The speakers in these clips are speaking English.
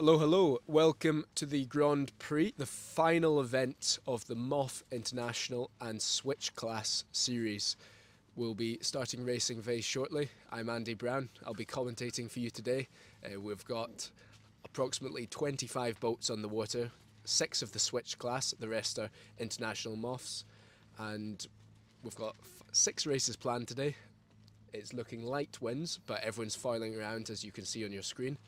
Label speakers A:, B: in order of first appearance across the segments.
A: Hello, hello. Welcome to the Grand Prix, the final event of the Moth International and Switch Class series. We'll be starting racing very shortly. I'm Andy Brown. I'll be commentating for you today. We've got approximately 25 boats on the water, 6 of the Switch Class, the rest are international Moths, and we've got 6 races planned today. It's looking light winds, but everyone's foiling around, as you can see on your screen.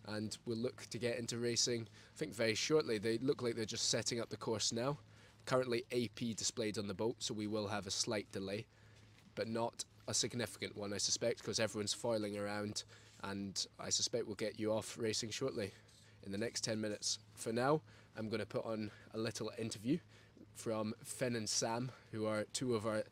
A: And we'll look to get into racing, I think, very shortly. They look like they're just setting up the course now. Currently AP displayed on the boat, so we will have a slight delay, but not a significant one, I suspect, because everyone's foiling around, and I suspect we'll get you off racing shortly in the next 10 minutes. For now, I'm going to put on a little interview from Finn and Sam, who are 2 of our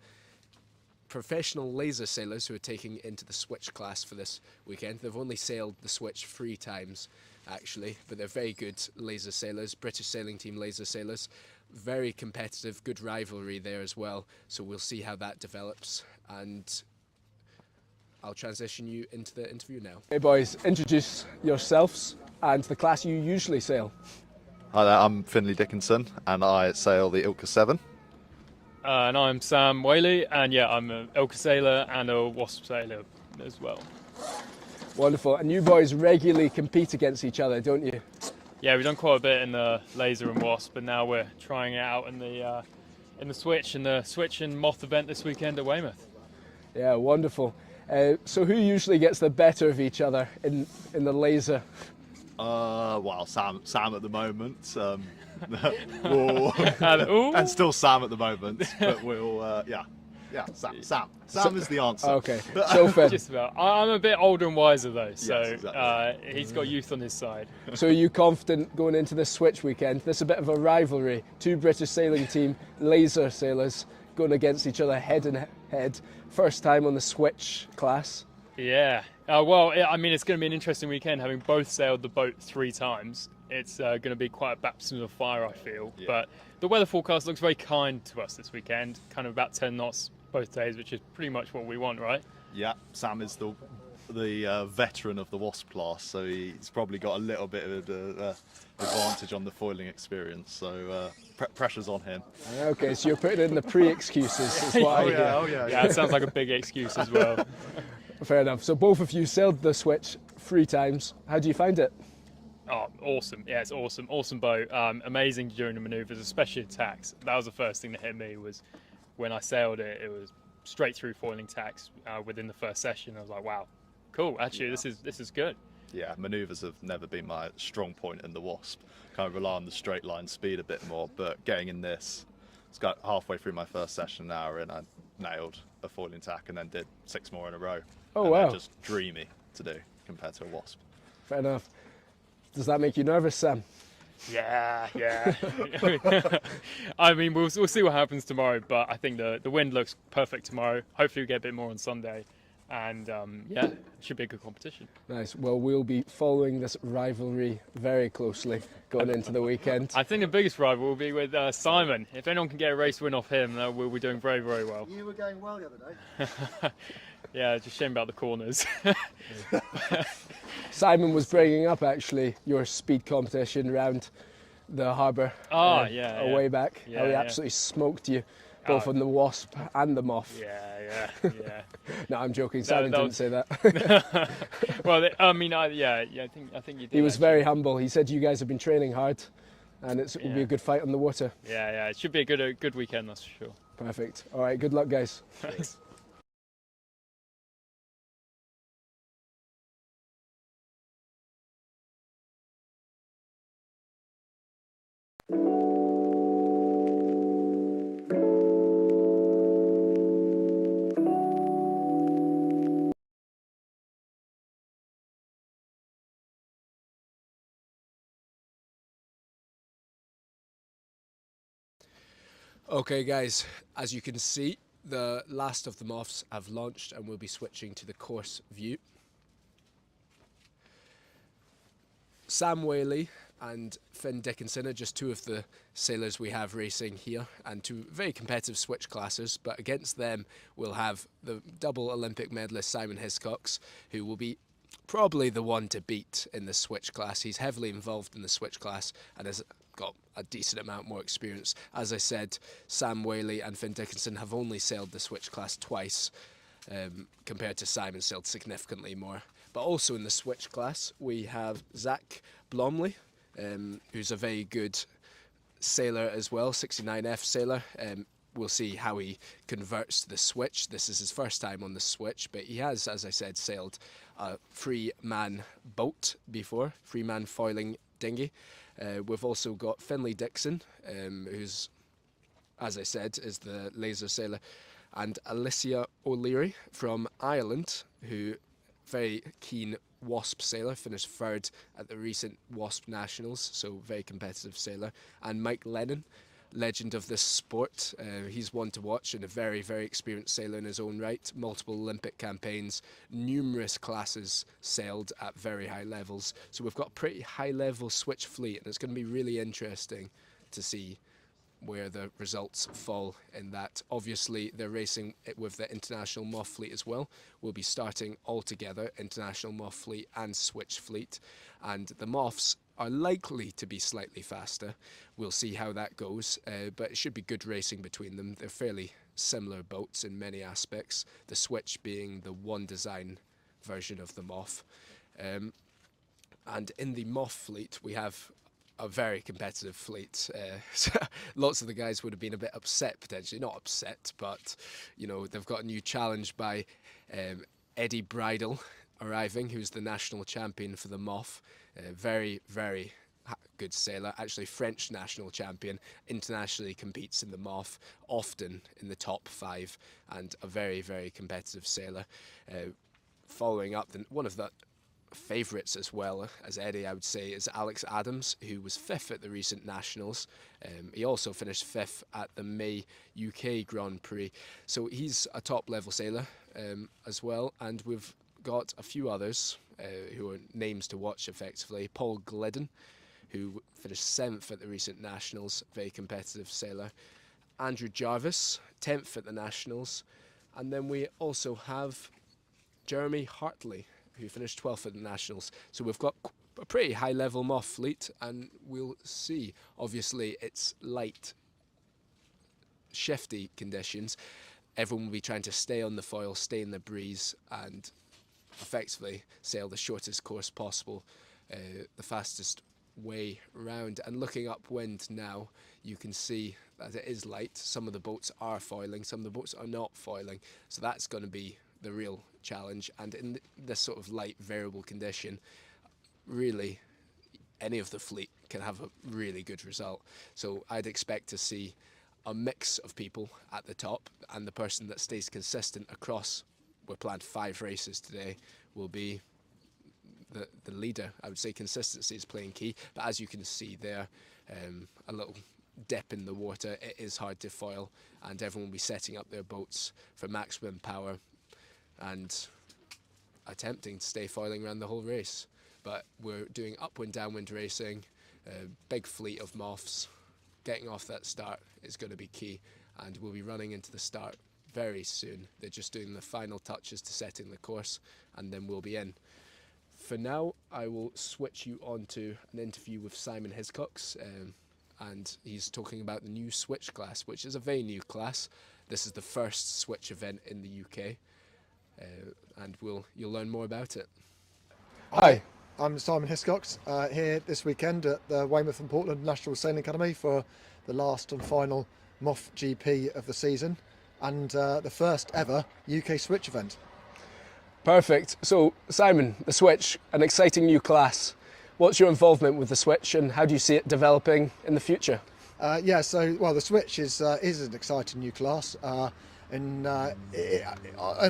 A: professional laser sailors who are taking into the Switch class for this weekend. They've only sailed the Switch 3 times, actually, but they're very good laser sailors, British sailing team laser sailors. Very competitive, good rivalry there as well, so we'll see how that develops, and I'll transition you into the interview now. Hey boys, introduce yourselves and the class you usually sail.
B: Hi there, I'm Finley Dickinson and I sail the Ilka 7.
C: And I'm Sam Whaley, and yeah, I'm an Ilka sailor and a Wasp sailor as well.
A: Wonderful. And you boys regularly compete against each other, don't you?
C: Yeah, we've done quite a bit in the Laser and Wasp, but now we're trying it out in the Switch and Moth event this weekend at Weymouth.
A: Yeah, wonderful. So who usually gets the better of each other in the Laser?
B: Well, Sam at the moment.
C: And
B: still Sam at the moment, but we'll, Sam is the answer.
A: Okay, so Finn.
C: Just about. I'm a bit older and wiser though, so
B: Yes, exactly.
C: he's got youth on his side.
A: So are you confident going into this Switch weekend? This is a bit of a rivalry. 2 British sailing team laser sailors going against each other head and head. First time on the Switch class.
C: Yeah. Well, I mean, it's going to be an interesting weekend, having both sailed the boat 3 times. It's going to be quite a baptism of fire, I feel. Yeah. But the weather forecast looks very kind to us this weekend, kind of about 10 knots both days, which is pretty much what we want, right?
B: Yeah, Sam is the veteran of the Wasp class, so he's probably got a little bit of advantage on the foiling experience, so pressure's on him.
A: Okay, so you're putting in the pre-excuses, is what I hear.
C: Yeah, it sounds like a big excuse as well.
A: Fair enough. So both of you sailed the Switch 3 times. How do you find it?
C: Oh, awesome. Yeah, it's awesome. Awesome boat. Amazing during the manoeuvres, especially attacks. That was the first thing that hit me, was when I sailed it, it was straight through foiling tacks within the first session. I was like, wow, cool. Actually, this is good. Yeah,
B: manoeuvres have never been my strong point in the Wasp. Kind of rely on the straight line speed a bit more, but getting in this, it's got halfway through my first session now, and I nailed a foiling tack and then did 6 more in a row.
A: Oh,
B: and
A: wow.
B: They're just dreamy to do compared to a Wasp.
A: Fair enough. Does that make you nervous, Sam?
C: Yeah. I mean, we'll see what happens tomorrow, but I think the wind looks perfect tomorrow. Hopefully we get a bit more on Sunday, and yeah, it should be a good competition.
A: Nice. Well, we'll be following this rivalry very closely going into the weekend.
C: I think the biggest rival will be with Simon. If anyone can get a race win off him, we'll be doing very, very well.
D: You were going well the other day.
C: Yeah, just shame about the corners.
A: Simon was bringing up, actually, your speed competition around the harbour a way back.
C: Yeah,
A: how he absolutely smoked you, both on the Wasp and the Moth.
C: Yeah.
A: No, I'm joking. Simon didn't say that.
C: Well, I mean, I think you did.
A: He was
C: actually
A: very humble. He said you guys have been training hard, and it will be a good fight on the water.
C: Yeah. It should be a good weekend, that's for sure.
A: Perfect. All right. Good luck, guys.
C: Thanks.
A: Okay, guys, as you can see, the last of the Moths have launched and we'll be switching to the course view. Sam Whaley and Finn Dickinson are just 2 of the sailors we have racing here, and 2 very competitive Switch classes, but against them we'll have the double Olympic medalist Simon Hiscox, who will be probably the one to beat in the switch class. He's heavily involved in the switch class and has got a decent amount more experience. As I said, Sam Whaley and Finn Dickinson have only sailed the switch class twice, compared to Simon sailed significantly more. But also in the switch class, we have Zach Blomley, who's a very good sailor as well, 69F sailor. We'll see how he converts to the switch. This is his first time on the switch, but he has, as I said, sailed a free-man boat before, free-man foiling dinghy. We've also got Finlay Dixon, who's, as I said, is the laser sailor, and Alicia O'Leary from Ireland, who very keen Wasp sailor, finished third at the recent Wasp Nationals, so very competitive sailor. And Mike Lennon, legend of this sport. He's one to watch and a very, very experienced sailor in his own right. Multiple Olympic campaigns, numerous classes sailed at very high levels. So we've got a pretty high level switch fleet, and it's going to be really interesting to see where the results fall in that. Obviously, they're racing it with the International Moth fleet as well. We'll be starting all together, International Moth fleet and switch fleet. And the Moths are likely to be slightly faster. We'll see how that goes, but it should be good racing between them. They're fairly similar boats in many aspects, the switch being the one design version of the Moth. And in the Moth fleet, we have a very competitive fleet. So lots of the guys would have been a bit upset, potentially. Not upset, but, you know, they've got a new challenge by Eddie Bridle arriving, who's the national champion for the Moth. Very, very good sailor. Actually, French national champion. Internationally competes in the Moth, often in the top 5, and a very, very competitive sailor. Following up, one of the favourites as well as Eddie, I would say, is Alex Adams, who was 5th at the recent Nationals. He also finished 5th at the May UK Grand Prix. So he's a top level sailor as well. And we've got a few others who are names to watch effectively. Paul Glidden, who finished 7th at the recent Nationals, very competitive sailor. Andrew Jarvis, 10th at the Nationals. And then we also have Jeremy Hartley, who finished 12th at the Nationals. So we've got a pretty high-level Moth fleet, and we'll see. Obviously, it's light, shifty conditions. Everyone will be trying to stay on the foil, stay in the breeze, and effectively sail the shortest course possible, the fastest way round. And looking upwind now, you can see that it is light. Some of the boats are foiling, some of the boats are not foiling. So that's going to be the real challenge. And in this sort of light variable condition, really any of the fleet can have a really good result. So I'd expect to see a mix of people at the top, and the person that stays consistent across, we're planned 5 races today, will be the leader. I would say consistency is playing key, but as you can see there, a little dip in the water, it is hard to foil, and everyone will be setting up their boats for maximum power and attempting to stay foiling around the whole race. But we're doing upwind downwind racing, a big fleet of Moths. Getting off that start is going to be key, and we'll be running into the start very soon. They're just doing the final touches to setting the course, and then we'll be in. For now, I will switch you on to an interview with Simon Hiscox, and he's talking about the new switch class, which is a very new class. This is the first switch event in the UK, and you'll learn more about it.
D: Hi, I'm Simon Hiscox, here this weekend at the Weymouth and Portland National Sailing Academy for the last and final Moth GP of the season, and the first ever UK switch event.
A: Perfect. So, Simon, the switch, an exciting new class. What's your involvement with the switch, and how do you see it developing in the future?
D: The switch is an exciting new class. On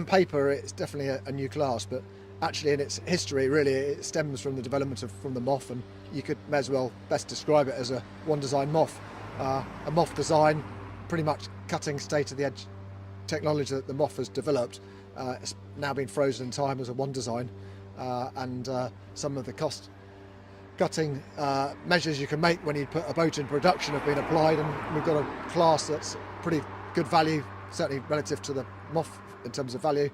D: paper, it's definitely a new class, but actually in its history, really, it stems from the development from the Moth, and you may as well best describe it as a one design Moth. A Moth design, pretty much cutting state-of-the-edge technology that the Moth has developed. It's now been frozen in time as a one design, and some of the cost-cutting measures you can make when you put a boat in production have been applied, and we've got a class that's pretty good value, certainly relative to the Moth in terms of value,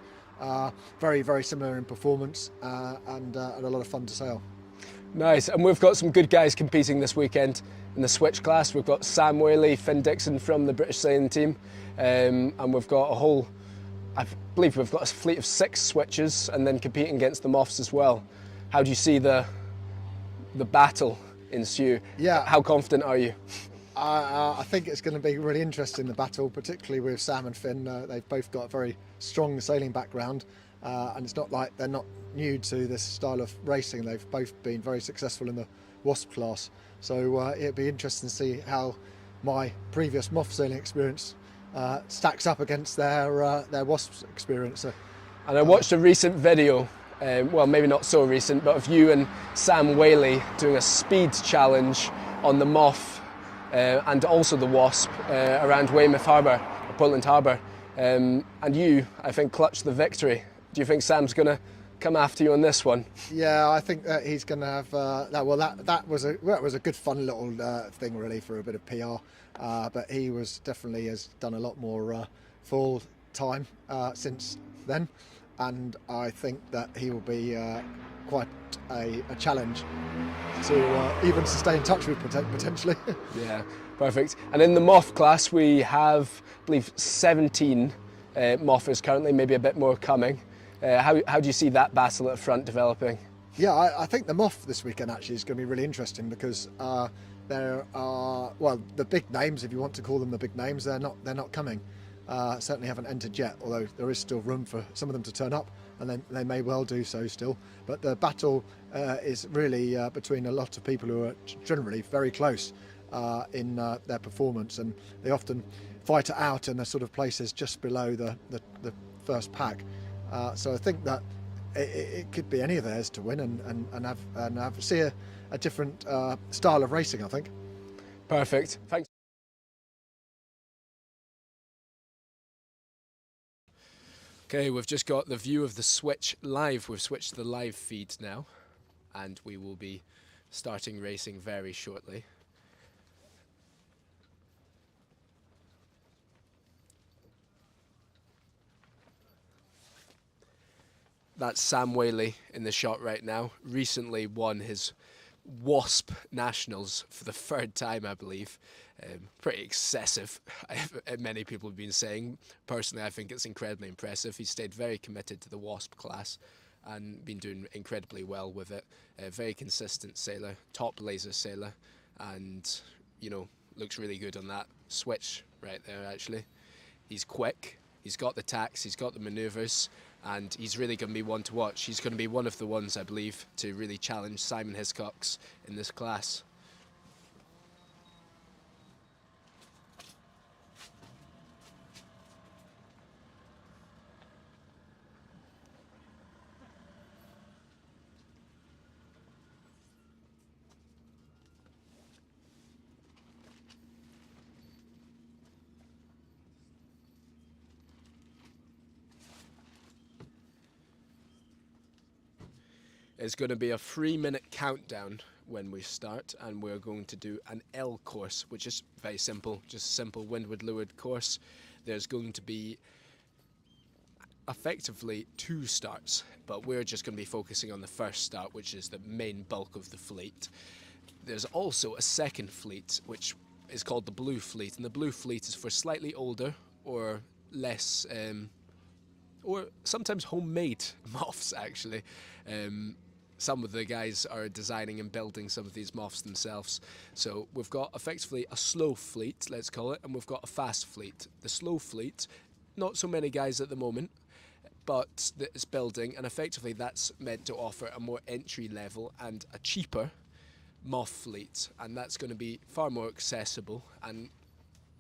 D: Very, very similar in performance and a lot of fun to sail.
A: Nice, and we've got some good guys competing this weekend in the switch class. We've got Sam Whaley, Finn Dixon from the British sailing team, and we've got a whole, I believe we've got a fleet of 6 switches and then competing against the Moths as well. How do you see the battle ensue?
D: Yeah.
A: How confident are you?
D: I think it's going to be really interesting, the battle, particularly with Sam and Finn. They've both got a very strong sailing background, and it's not like they're not new to this style of racing. They've both been very successful in the Wasp class, so it'd be interesting to see how my previous Moth sailing experience stacks up against their Wasp experience.
A: And I watched a recent video, well maybe not so recent, but of you and Sam Whaley doing a speed challenge on the Moth and also the Wasp around Weymouth Harbour, or Portland Harbour, and you, I think, clutched the victory. Do you think Sam's going to come after you on this one?
D: Yeah, I think that he's going to have that. Well, that was a good fun little thing really for a bit of PR, but he has done a lot more full time since then, and I think that he will be quite a challenge to even sustain touch with potentially.
A: Yeah, perfect. And in the Moth class we have, I believe, 17 Mothers currently, maybe a bit more coming. How do you see that battle at front developing?
D: Yeah, I think the Moth this weekend actually is going to be really interesting because there are, well, the big names, if you want to call them the big names, they're not coming. Certainly haven't entered yet, although there is still room for some of them to turn up, and they may well do so still. But the battle is really between a lot of people who are generally very close in their performance, and they often fight it out in the sort of places just below the first pack. So I think that it could be any of theirs to win and see a different style of racing, I think.
A: Perfect. Thanks. Okay, we've just got the view of the switch live. We've switched to the live feed now, and we will be starting racing very shortly. That's Sam Whaley in the shot right now. Recently won his Wasp Nationals for the 3rd time, I believe. Pretty excessive, many people have been saying. Personally, I think it's incredibly impressive. He's stayed very committed to the Wasp class and been doing incredibly well with it. A very consistent sailor, top laser sailor, and, you know, looks really good on that switch right there, actually. He's quick, he's got the tacks, he's got the manoeuvres, and he's really going to be one to watch. He's going to be one of the ones, I believe, to really challenge Simon Hiscox in this class. It's going to be a 3-minute countdown when we start, and we're going to do an L course, which is very simple, just a simple windward-leeward course. There's going to be effectively 2 starts, but we're just going to be focusing on the first start, which is the main bulk of the fleet. There's also a second fleet, which is called the Blue Fleet, and the Blue Fleet is for slightly older or less, or sometimes homemade Moths, actually. Some of the guys are designing and building some of these Moths themselves. So we've got effectively a slow fleet, let's call it, and we've got a fast fleet. The slow fleet, not so many guys at the moment, but it's building, and effectively that's meant to offer a more entry level and a cheaper Moth fleet, and that's going to be far more accessible and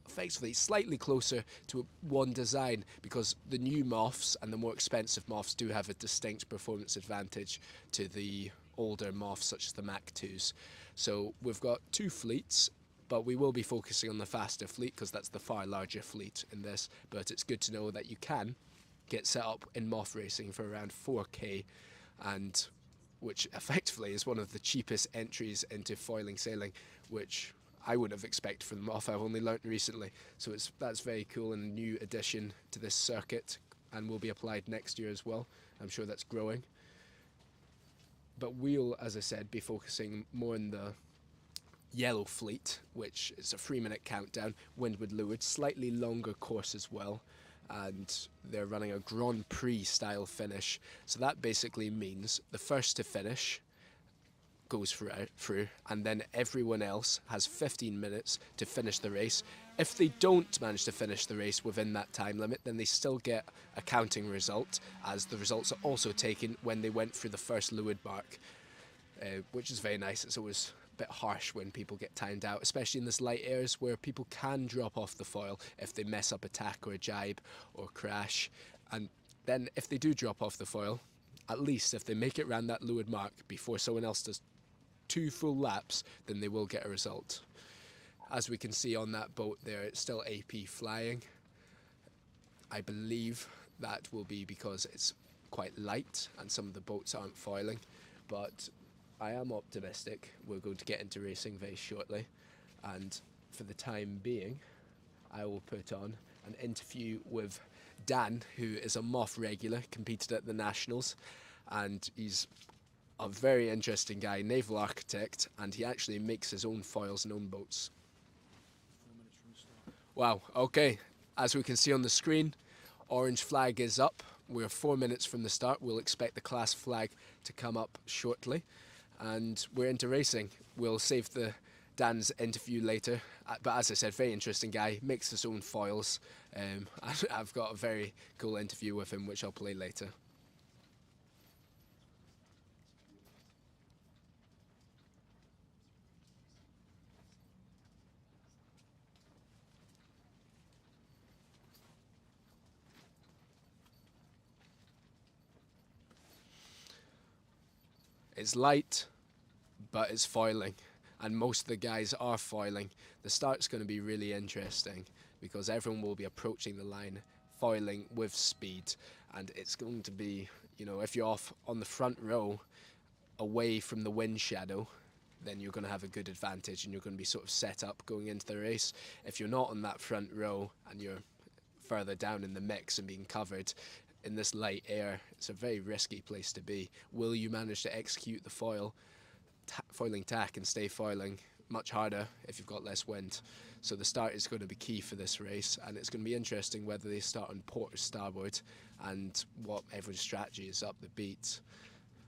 A: effectively slightly closer to one design, because the new Moths and the more expensive Moths do have a distinct performance advantage to the older Moths such as the Mach 2s. So we've got 2 fleets, but we will be focusing on the faster fleet because that's the far larger fleet in this. But it's good to know that you can get set up in Moth racing for around 4k, and which effectively is one of the cheapest entries into foiling sailing, which I wouldn't have expected from the Moth. I've only learnt recently, so that's very cool and a new addition to this circuit. and will be applied next year as well. I'm sure that's growing. But we'll, as I said, be focusing more on the yellow fleet, which is a 3-minute countdown, windward leeward, slightly longer course as well, and they're running a Grand Prix style finish. So that basically means the first to finish goes through, and then everyone else has 15 minutes to finish the race. If they don't manage to finish the race within that time limit, then they still get a counting result, as the results are also taken when they went through the first leeward mark, which is very nice. It's always a bit harsh when people get timed out, especially in this light airs where people can drop off the foil if they mess up a tack or a jibe or crash. And then if they do drop off the foil, at least if they make it around that leeward mark before someone else does 2 full laps, then they will get a result. As we can see on that boat there, it's still AP flying. I believe that will be because it's quite light and some of the boats aren't foiling, but I am optimistic we're going to get into racing very shortly, and for the time being I will put on an interview with Dan, who is a Moth regular, competed at the Nationals, and he's a very interesting guy, naval architect, and he actually makes his own foils and own boats.
E: 4 minutes from the start.
A: Wow, okay. As we can see on the screen, orange flag is up. We're 4 minutes from the start. We'll expect the class flag to come up shortly. And we're into racing. We'll save Dan's interview later. But as I said, very interesting guy, makes his own foils. I've got a very cool interview with him, which I'll play later. It's light, but it's foiling, and most of the guys are foiling. The start's going to be really interesting because everyone will be approaching the line foiling with speed, and it's going to be, you know, if you're off on the front row away from the wind shadow, then you're going to have a good advantage and you're going to be sort of set up going into the race. If you're not on that front row and you're further down in the mix and being covered in this light air, it's a very risky place to be. Will you manage to execute the foiling tack and stay foiling? Much harder if you've got less wind. So the start is going to be key for this race, and it's going to be interesting whether they start on port or starboard and what everyone's strategy is up the beat.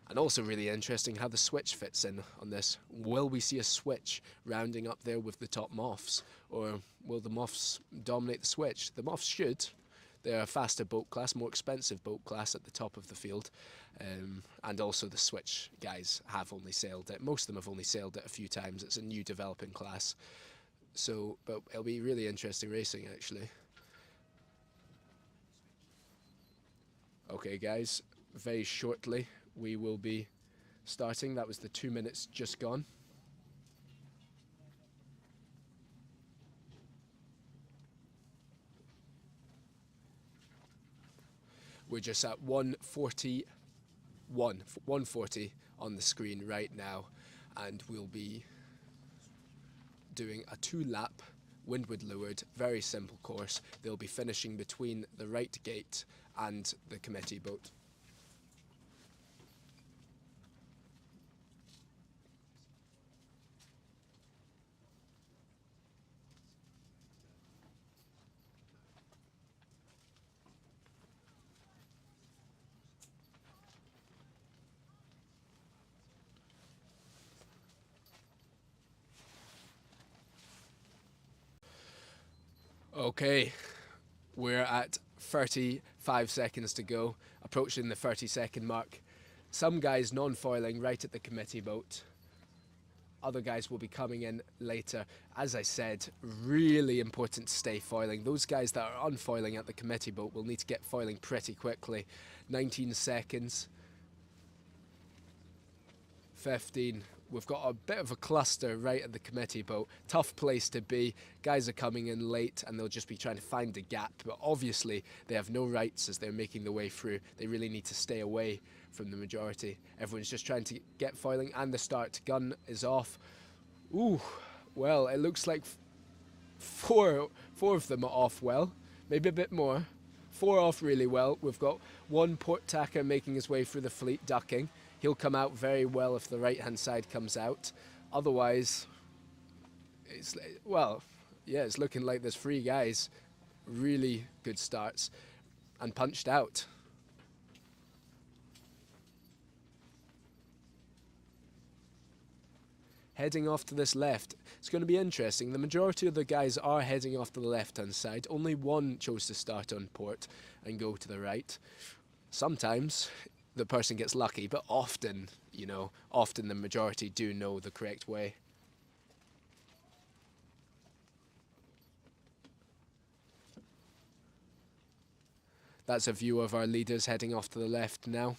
A: And also really interesting how the switch fits in on this. Will we see a switch rounding up there with the top Moths, or will the Moths dominate the switch? The Moths should. They're a faster boat class, more expensive boat class at the top of the field. And also the switch guys have only sailed it. Most of them have only sailed it a few times. It's a new developing class. So, but it'll be really interesting racing, actually. Okay, guys, very shortly we will be starting. That was the 2 minutes just gone. We're just at 140 on the screen right now, and we'll be doing a 2-lap windward leeward, very simple course. They'll be finishing between the right gate and the committee boat. Okay, we're at 35 seconds to go, approaching the 30-second mark. Some guys non-foiling right at the committee boat. Other guys will be coming in later. As I said, really important to stay foiling. Those guys that are unfoiling at the committee boat will need to get foiling pretty quickly. 19 seconds. 15. We've got a bit of a cluster right at the committee boat. Tough place to be. Guys are coming in late and they'll just be trying to find a gap. But obviously they have no rights as they're making their way through. They really need to stay away from the majority. Everyone's just trying to get foiling, and the start gun is off. Ooh, well, it looks like four of them are off well. Maybe a bit more. 4 off really well. We've got one port tacker making his way through the fleet ducking. He'll come out very well if the right-hand side comes out. Otherwise, it's looking like there's 3 guys. Really good starts and punched out. Heading off to this left. It's going to be interesting. The majority of the guys are heading off to the left-hand side. Only one chose to start on port and go to the right. Sometimes the person gets lucky, but often, often the majority do know the correct way. That's a view of our leaders heading off to the left now.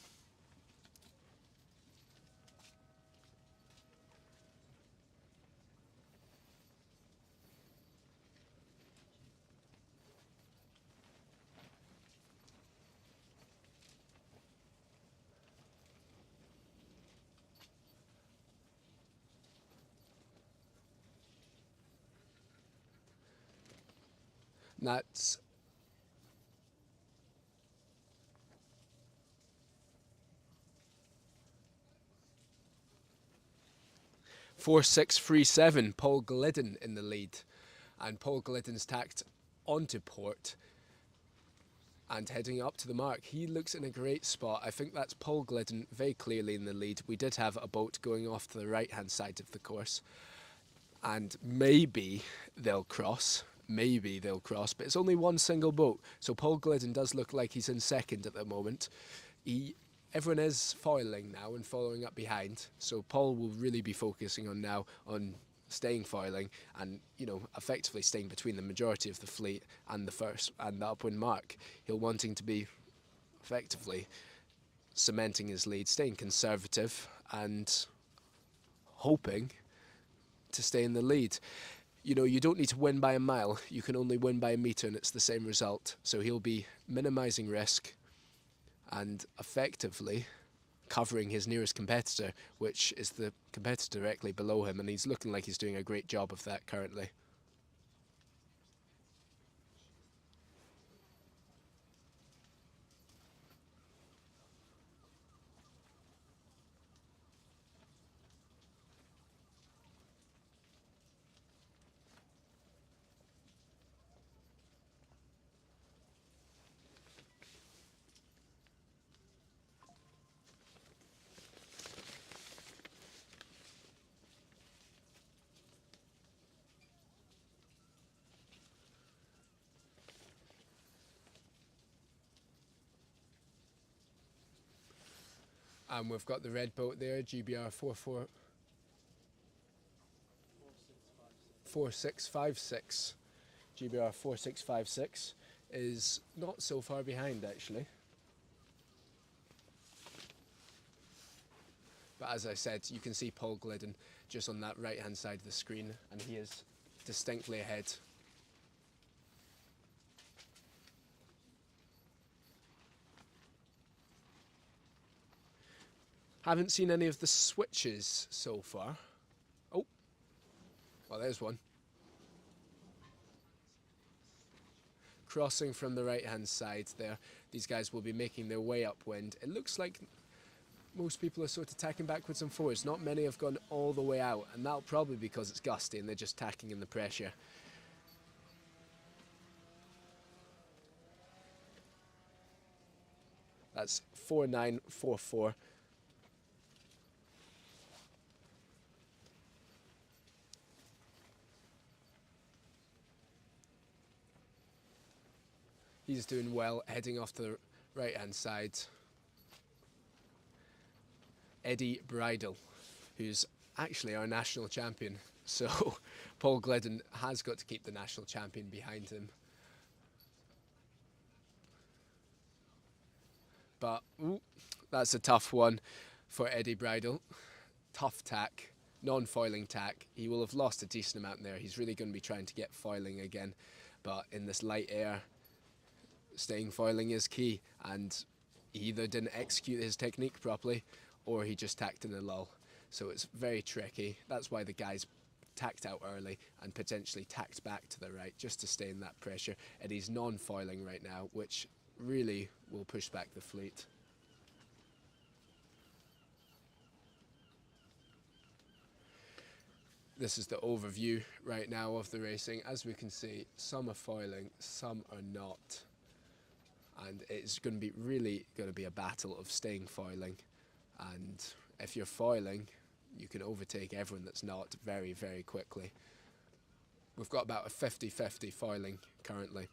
A: That's 4-6-3-7, Paul Glidden in the lead. And Paul Glidden's tacked onto port and heading up to the mark. He looks in a great spot. I think that's Paul Glidden very clearly in the lead. We did have a boat going off to the right-hand side of the course. And maybe they'll cross. But it's only one single boat. So Paul Glidden does look like he's in second at the moment. Everyone is foiling now and following up behind. So Paul will really be focusing on staying foiling and, effectively staying between the majority of the fleet and the upwind mark. He'll wanting to be effectively cementing his lead, staying conservative and hoping to stay in the lead. You don't need to win by a mile. You can only win by a metre and it's the same result. So he'll be minimising risk and effectively covering his nearest competitor, which is the competitor directly below him, and he's looking like he's doing a great job of that currently. And we've got the red boat there, GBR 4656. GBR 4656 is not so far behind actually. But as I said, you can see Paul Glidden just on that right hand side of the screen, and he is distinctly ahead. Haven't seen any of the switches so far. Oh, well, there's one. Crossing from the right-hand side there. These guys will be making their way upwind. It looks like most people are sort of tacking backwards and forwards. Not many have gone all the way out, and that'll probably be because it's gusty and they're just tacking in the pressure. That's 4944. He's doing well, heading off to the right-hand side. Eddie Bridle, who's actually our national champion. So Paul Glidden has got to keep the national champion behind him. But that's a tough one for Eddie Bridle. Tough tack, non-foiling tack. He will have lost a decent amount there. He's really going to be trying to get foiling again. But in this light air, staying foiling is key, and he either didn't execute his technique properly or he just tacked in a lull. So it's very tricky. That's why the guys tacked out early and potentially tacked back to the right just to stay in that pressure. And he's non-foiling right now, which really will push back the fleet. This is the overview right now of the racing. As we can see, some are foiling, some are not. And it's going to be really going to be a battle of staying foiling. And if you're foiling, you can overtake everyone that's not very, very quickly. We've got about a 50-50 foiling currently.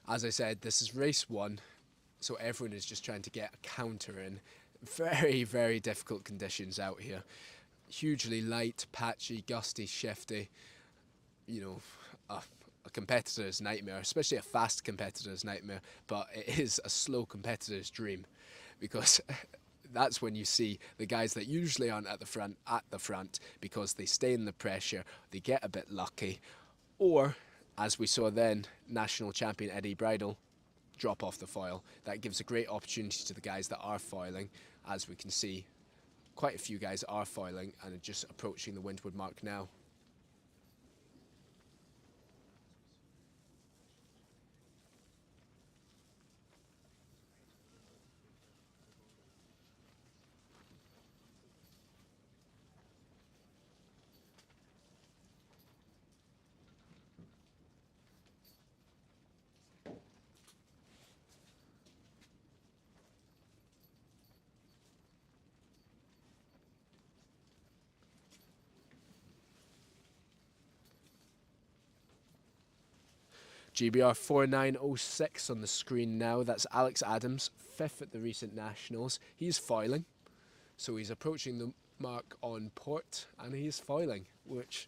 A: As I said, this is race 1, so everyone is just trying to get a counter in. Very, very difficult conditions out here. Hugely light, patchy, gusty, shifty. You know, a competitor's nightmare, especially a fast competitor's nightmare, but it is a slow competitor's dream, because that's when you see the guys that usually aren't at the front because they stay in the pressure, they get a bit lucky, or as we saw then, national champion Eddie Bridle drop off the foil. That gives a great opportunity to the guys that are foiling. As we can see, quite a few guys are foiling and are just approaching the windward mark now. GBR 4906 on the screen now. That's Alex Adams, 5th at the recent Nationals. He's foiling, so he's approaching the mark on port, and he's foiling, which,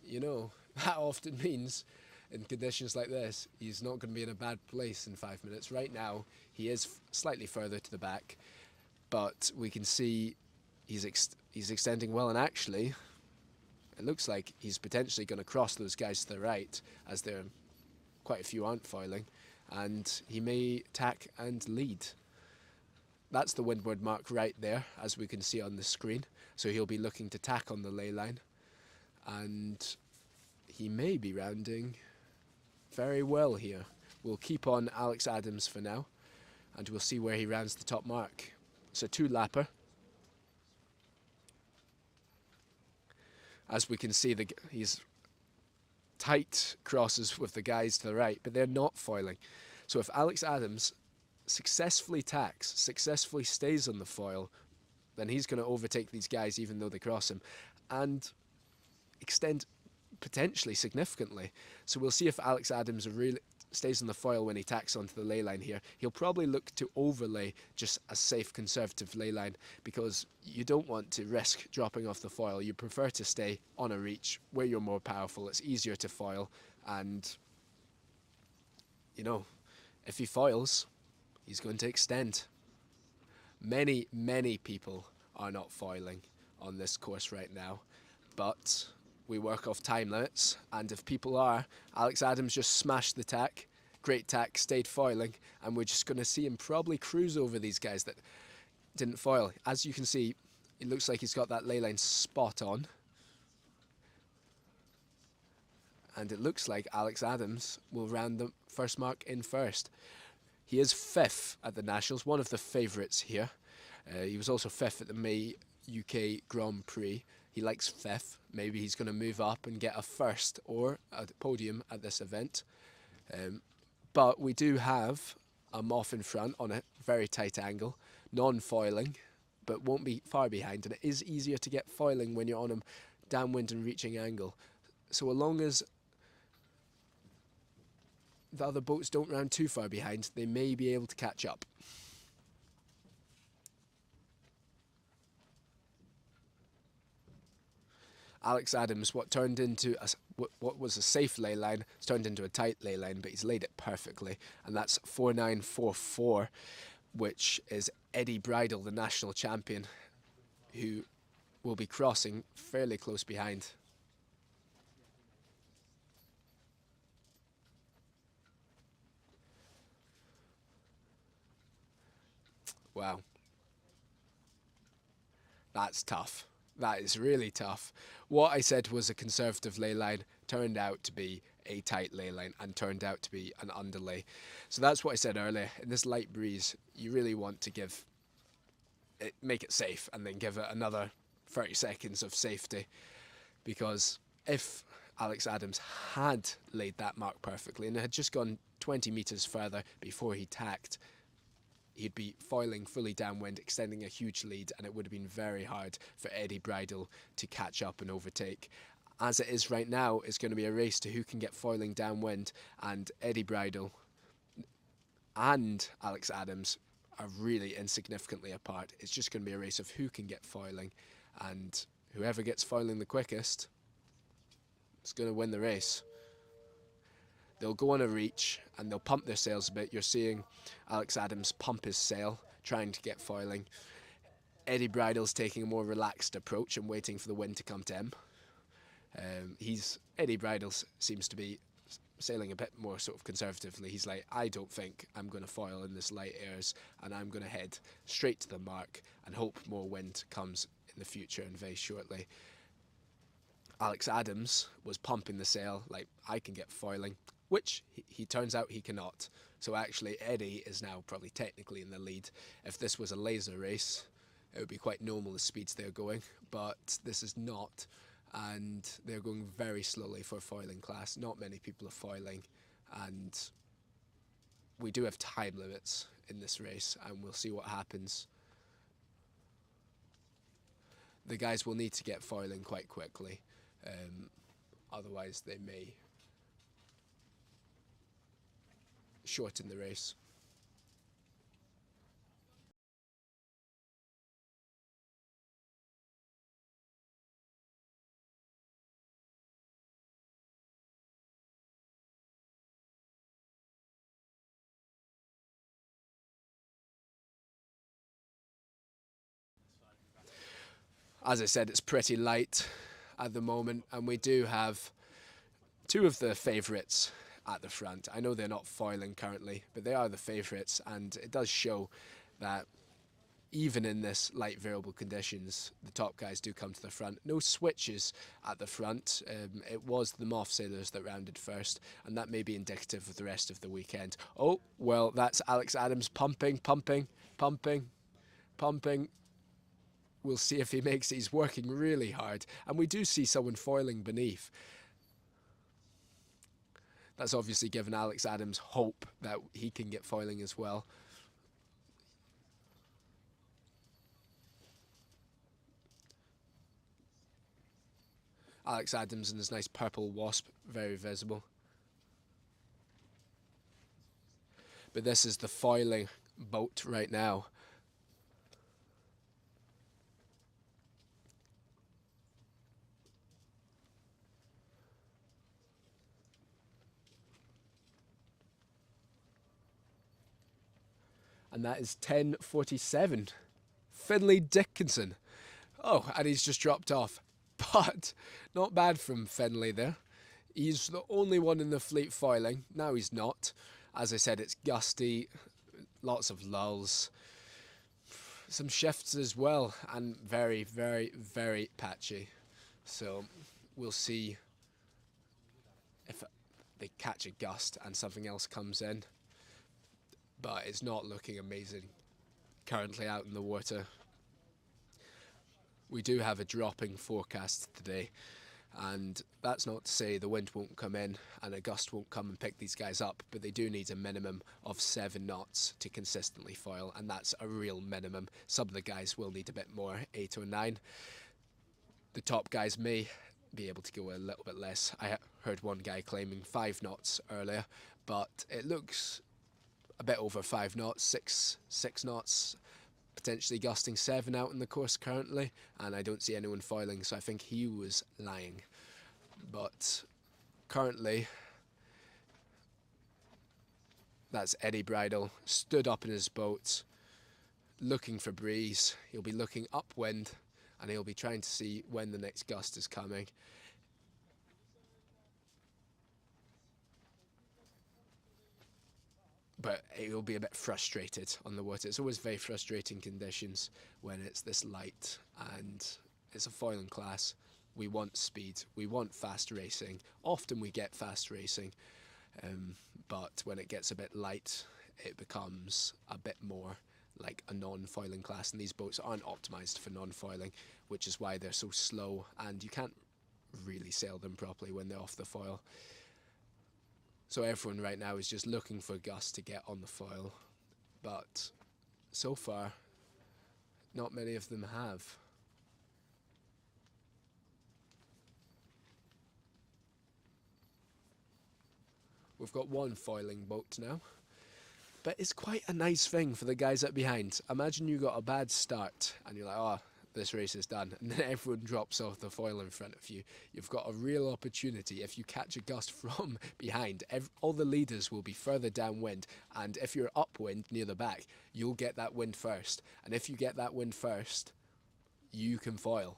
A: you know, that often means in conditions like this, he's not going to be in a bad place in 5 minutes. Right now, he is slightly further to the back, but we can see he's extending well, and actually, it looks like he's potentially going to cross those guys to the right, as they're quite a few aren't foiling, and he may tack and lead. That's the windward mark right there, as we can see on the screen. So he'll be looking to tack on the ley line, and he may be rounding very well here. We'll keep on Alex Adams for now, and we'll see where he rounds the top mark. So 2-lapper. As we can see, he's tight crosses with the guys to the right, but they're not foiling. So if Alex Adams successfully tacks, successfully stays on the foil, then he's going to overtake these guys even though they cross him, and extend potentially significantly. So we'll see if Alex Adams really stays on the foil when he tacks onto the ley line here. He'll probably look to overlay just a safe conservative ley line, because you don't want to risk dropping off the foil. You prefer to stay on a reach where you're more powerful. It's easier to foil, and you know, if he foils, he's going to extend. Many people are not foiling on this course right now, but we work off time limits, and if people are, Alex Adams just smashed the tack, great tack, stayed foiling, and we're just going to see him probably cruise over these guys that didn't foil. As you can see, it looks like he's got that ley line spot on, and it looks like Alex Adams will round the first mark in first. He is 5th at the Nationals, one of the favourites here. He was also 5th at the May UK Grand Prix. He likes 5th. Maybe he's going to move up and get a first or a podium at this event. But we do have a Moth in front on a very tight angle, non-foiling, but won't be far behind. And it is easier to get foiling when you're on a downwind and reaching angle. So as long as the other boats don't round too far behind, they may be able to catch up. Alex Adams, what was a safe ley line, has turned into a tight ley line, but he's laid it perfectly, and that's 4944, which is Eddie Bridle, the national champion, who will be crossing fairly close behind. Wow. That's tough. That is really tough. What I said was a conservative ley line turned out to be a tight ley line and turned out to be an underlay. So that's what I said earlier. In this light breeze, you really want to make it safe and then give it another 30 seconds of safety, because if Alex Adams had laid that mark perfectly and had just gone 20 metres further before he tacked, he'd be foiling fully downwind, extending a huge lead, and it would have been very hard for Eddie Bridle to catch up and overtake. As it is right now, it's going to be a race to who can get foiling downwind, and Eddie Bridle and Alex Adams are really insignificantly apart. It's just going to be a race of who can get foiling, and whoever gets foiling the quickest is going to win the race. They'll go on a reach and they'll pump their sails a bit. You're seeing Alex Adams pump his sail, trying to get foiling. Eddie Bridle's taking a more relaxed approach and waiting for the wind to come to him. Eddie Bridle seems to be sailing a bit more sort of conservatively. He's like, I don't think I'm going to foil in this light airs, and I'm going to head straight to the mark and hope more wind comes in the future and very shortly. Alex Adams was pumping the sail like, I can get foiling, which he turns out he cannot. So actually Eddie is now probably technically in the lead. If this was a laser race, it would be quite normal the speeds they're going, but this is not, and they're going very slowly for a foiling class. Not many people are foiling, and we do have time limits in this race, and we'll see what happens. The guys will need to get foiling quite quickly, otherwise they may shorten the race. As I said, it's pretty light at the moment, and we do have two of the favourites at the front. I know they're not foiling currently, but they are the favourites, and it does show that even in this light variable conditions, the top guys do come to the front. No switches at the front. It was the Moth sailors that rounded first, and that may be indicative of the rest of the weekend. Oh, well, that's Alex Adams pumping. We'll see if he makes it. He's working really hard, and we do see someone foiling beneath. That's obviously given Alex Adams hope that he can get foiling as well. Alex Adams and his nice purple wasp, very visible. But this is the foiling boat right now. And that is 10:47. Finlay Dickinson. Oh, and he's just dropped off. But not bad from Finlay there. He's the only one in the fleet foiling. Now he's not. As I said, it's gusty, lots of lulls, some shifts as well, and very, very, very patchy. So we'll see if they catch a gust and something else comes in. But it's not looking amazing currently out in the water. We do have a dropping forecast today, and that's not to say the wind won't come in and a gust won't come and pick these guys up, but they do need a minimum of 7 knots to consistently foil, and that's a real minimum. Some of the guys will need a bit more, 8 or 9. The top guys may be able to go a little bit less. I heard one guy claiming 5 knots earlier, but it looks a bit over 5 knots, 6 knots, potentially gusting 7 out in the course currently, and I don't see anyone foiling, so I think he was lying. But currently, that's Eddie Bridle, stood up in his boat, looking for breeze. He'll be looking upwind, and he'll be trying to see when the next gust is coming. but it'll be a bit frustrated on the water. It's always very frustrating conditions when it's this light and it's a foiling class. We want speed, we want fast racing. Often we get fast racing, but when it gets a bit light, it becomes a bit more like a non-foiling class, and these boats aren't optimized for non-foiling, which is why they're so slow, and you can't really sail them properly when they're off the foil. So everyone right now is just looking for Gus to get on the foil, but so far, not many of them have. We've got one foiling boat now, but it's quite a nice thing for the guys up behind. Imagine you got a bad start and you're like, oh, this race is done, and then everyone drops off the foil in front of you. You've got a real opportunity. If you catch a gust from behind, all the leaders will be further downwind, and if you're upwind near the back, you'll get that wind first. And if you get that wind first, you can foil,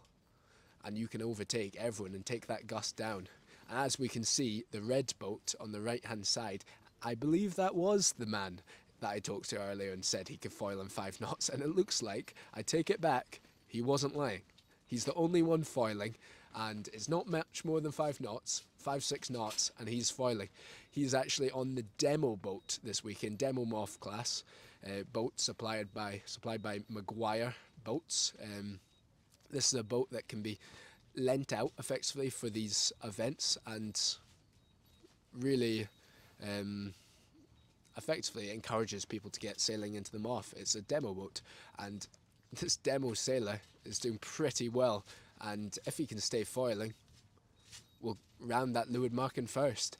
A: and you can overtake everyone and take that gust down. And as we can see, the red boat on the right hand side, I believe that was the man that I talked to earlier and said he could foil in 5 knots, and it looks like, I take it back, he wasn't lying. He's the only one foiling, and it's not much more than 5 knots, 5-6 knots, and he's foiling. He's actually on the demo boat this weekend, demo Moth class boat supplied by Maguire Boats. This is a boat that can be lent out effectively for these events, and really effectively encourages people to get sailing into the Moth. It's a demo boat, and this demo sailor is doing pretty well, and if he can stay foiling, we'll round that leeward marking first.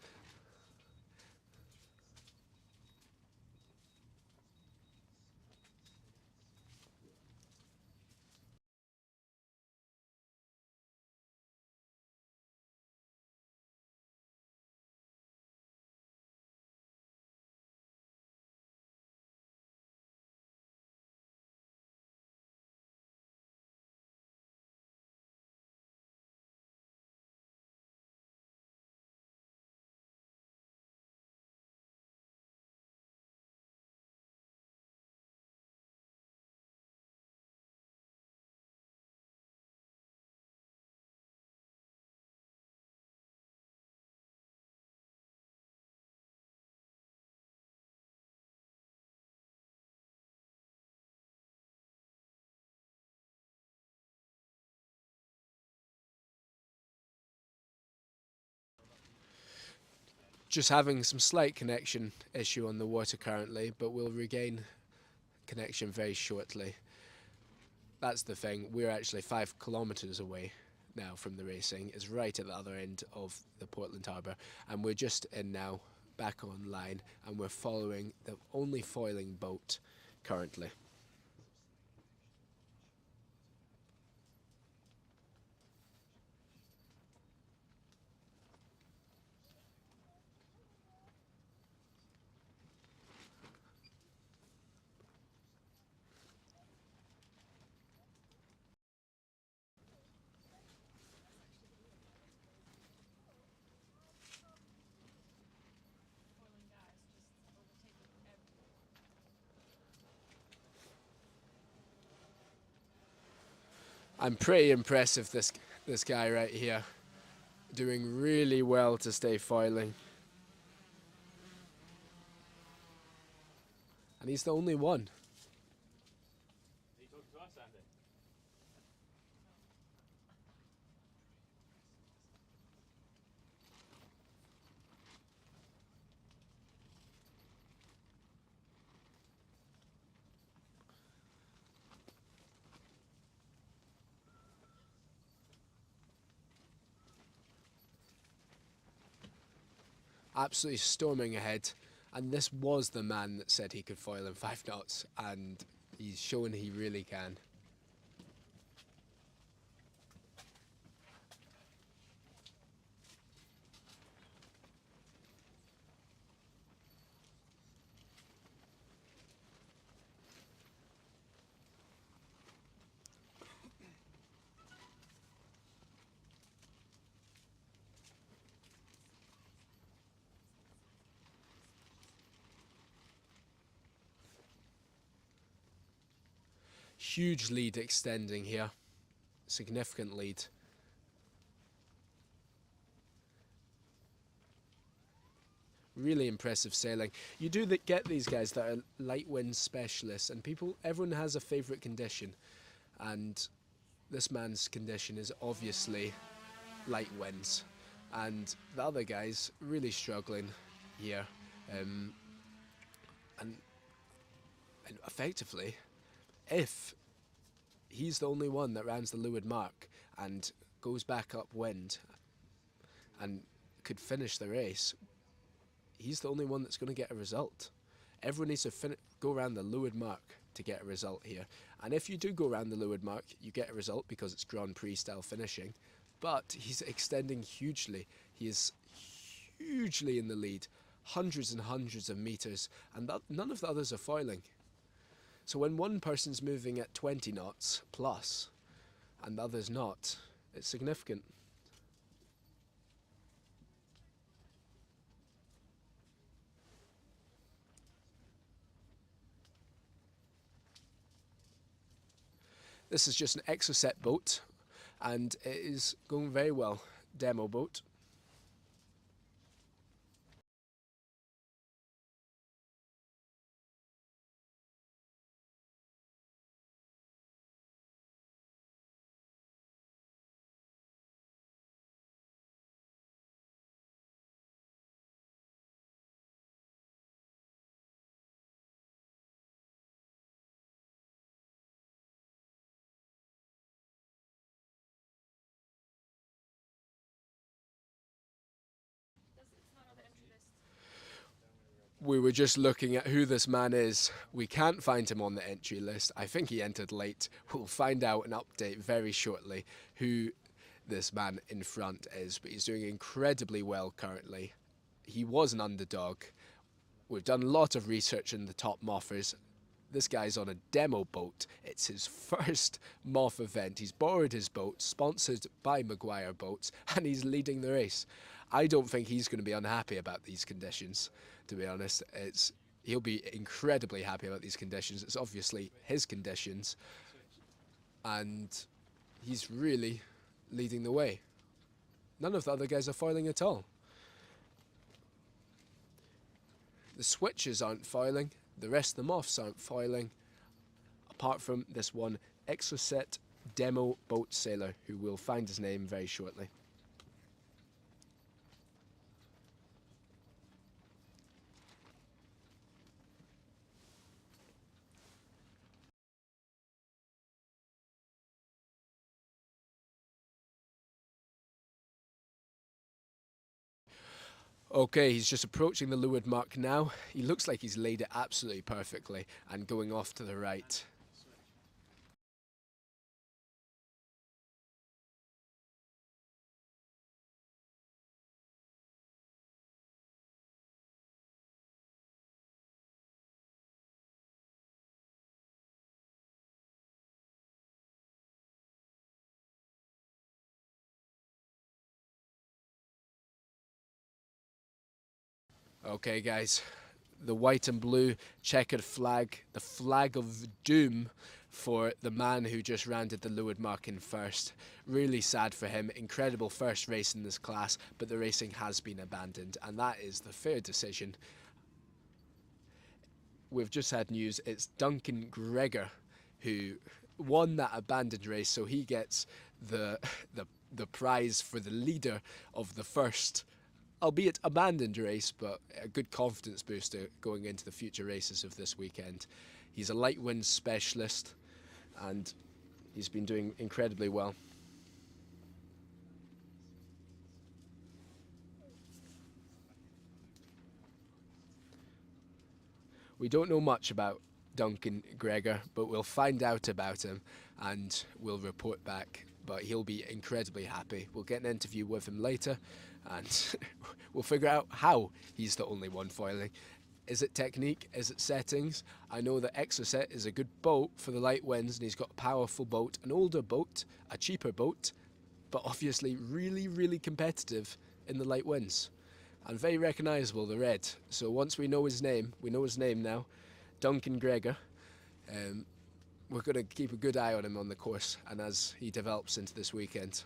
A: Just having some slight connection issue on the water currently, but we'll regain connection very shortly. That's the thing, we're actually 5 kilometers away now from the racing. It's right at the other end of the Portland Harbour, and we're just in now, back online, and we're following the only foiling boat currently. I'm pretty impressed with this guy right here, doing really well to stay foiling. And he's the only one.
C: Are you talking to us, Andy?
A: Absolutely storming ahead, and this was the man that said he could foil in 5 knots, and he's shown he really can. Huge lead extending here. Significant lead. Really impressive sailing. You do get these guys that are light wind specialists, and everyone has a favourite condition, and this man's condition is obviously light winds, and the other guys really struggling here, and effectively, if he's the only one that rounds the leeward mark and goes back upwind and could finish the race, he's the only one that's going to get a result. Everyone needs to go around the leeward mark to get a result here. And if you do go around the leeward mark, you get a result because it's Grand Prix style finishing. But he's extending hugely. He is hugely in the lead, hundreds and hundreds of meters, and none of the others are foiling. So when one person's moving at 20 knots plus and the other's not, it's significant. This is just an Exocet boat, and it is going very well. Demo boat. We were just looking at who this man is. We can't find him on the entry list. I think he entered late. We'll find out an update very shortly who this man in front is, but he's doing incredibly well currently. He was an underdog. We've done a lot of research in the top Mothers. This guy's on a demo boat. It's his first Moth event. He's borrowed his boat, sponsored by Maguire Boats, and he's leading the race. I don't think he's going to be unhappy about these conditions, to be honest. He'll be incredibly happy about these conditions. It's obviously his conditions, and he's really leading the way. None of the other guys are foiling at all. The switches aren't foiling. The rest of the Moths aren't foiling, apart from this one Exocet demo boat sailor, who will find his name very shortly. Okay, he's just approaching the leeward mark now. He looks like he's laid it absolutely perfectly and going off to the right. Okay, guys, the white and blue checkered flag, the flag of doom for the man who just rounded the leeward mark in first. Really sad for him. Incredible first race in this class, but the racing has been abandoned, and that is the fair decision. We've just had news. It's Duncan Gregor who won that abandoned race, so he gets the prize for the leader of the first, albeit abandoned race, but a good confidence booster going into the future races of this weekend. He's a light wind specialist, and he's been doing incredibly well. We don't know much about Duncan Gregor, but we'll find out about him and we'll report back. But he'll be incredibly happy. We'll get an interview with him later, and we'll figure out how he's the only one foiling. Is it technique? Is it settings? I know that Exocet is a good boat for the light winds, and he's got a powerful boat, an older boat, a cheaper boat, but obviously really, really competitive in the light winds. And very recognisable, the red. So once we know his name now, Duncan Gregor. we're going to keep a good eye on him on the course and as he develops into this weekend.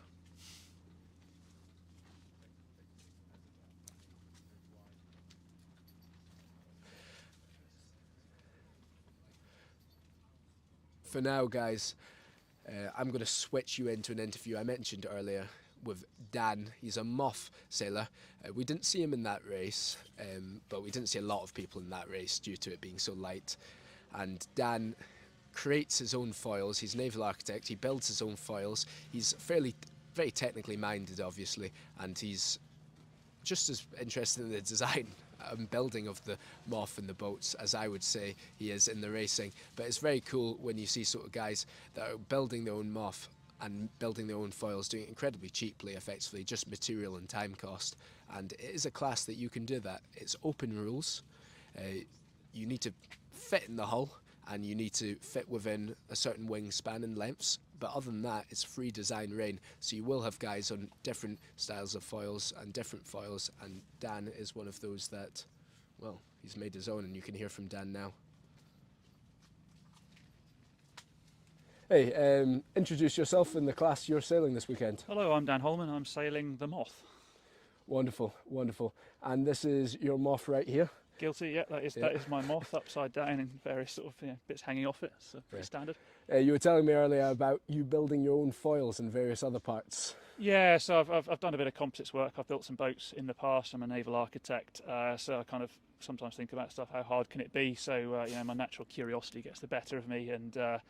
A: For now, guys, I'm going to switch you into an interview I mentioned earlier with Dan. He's a Moth sailor. We didn't see him in that race, but we didn't see a lot of people in that race due to it being so light. And Dan creates his own foils. He's a naval architect. He builds his own foils. He's very technically minded, obviously, and he's just as interested in the design and building of the Moth and the boats as I would say he is in the racing. But it's very cool when you see sort of guys that are building their own Moth and building their own foils, doing it incredibly cheaply, effectively, just material and time cost. And it is a class that you can do that. It's open rules. You need to fit in the hull and you need to fit within a certain wingspan and lengths. But other than that, it's free design reign. So you will have guys on different styles of foils and different foils. And Dan is one of those that, well, he's made his own, and you can hear from Dan now. Hey, introduce yourself and the class you're sailing this weekend.
E: Hello, I'm Dan Holman. I'm sailing the Moth.
A: Wonderful, wonderful. And this is your Moth right here.
E: Guilty, yeah, that is my Moth upside down and various sort of bits hanging off it. So pretty standard.
A: You were telling me earlier about you building your own foils and various other parts.
E: Yeah, so I've done a bit of composites work. I've built some boats in the past. I'm a naval architect, so I kind of sometimes think about stuff. How hard can it be? So my natural curiosity gets the better of me, and I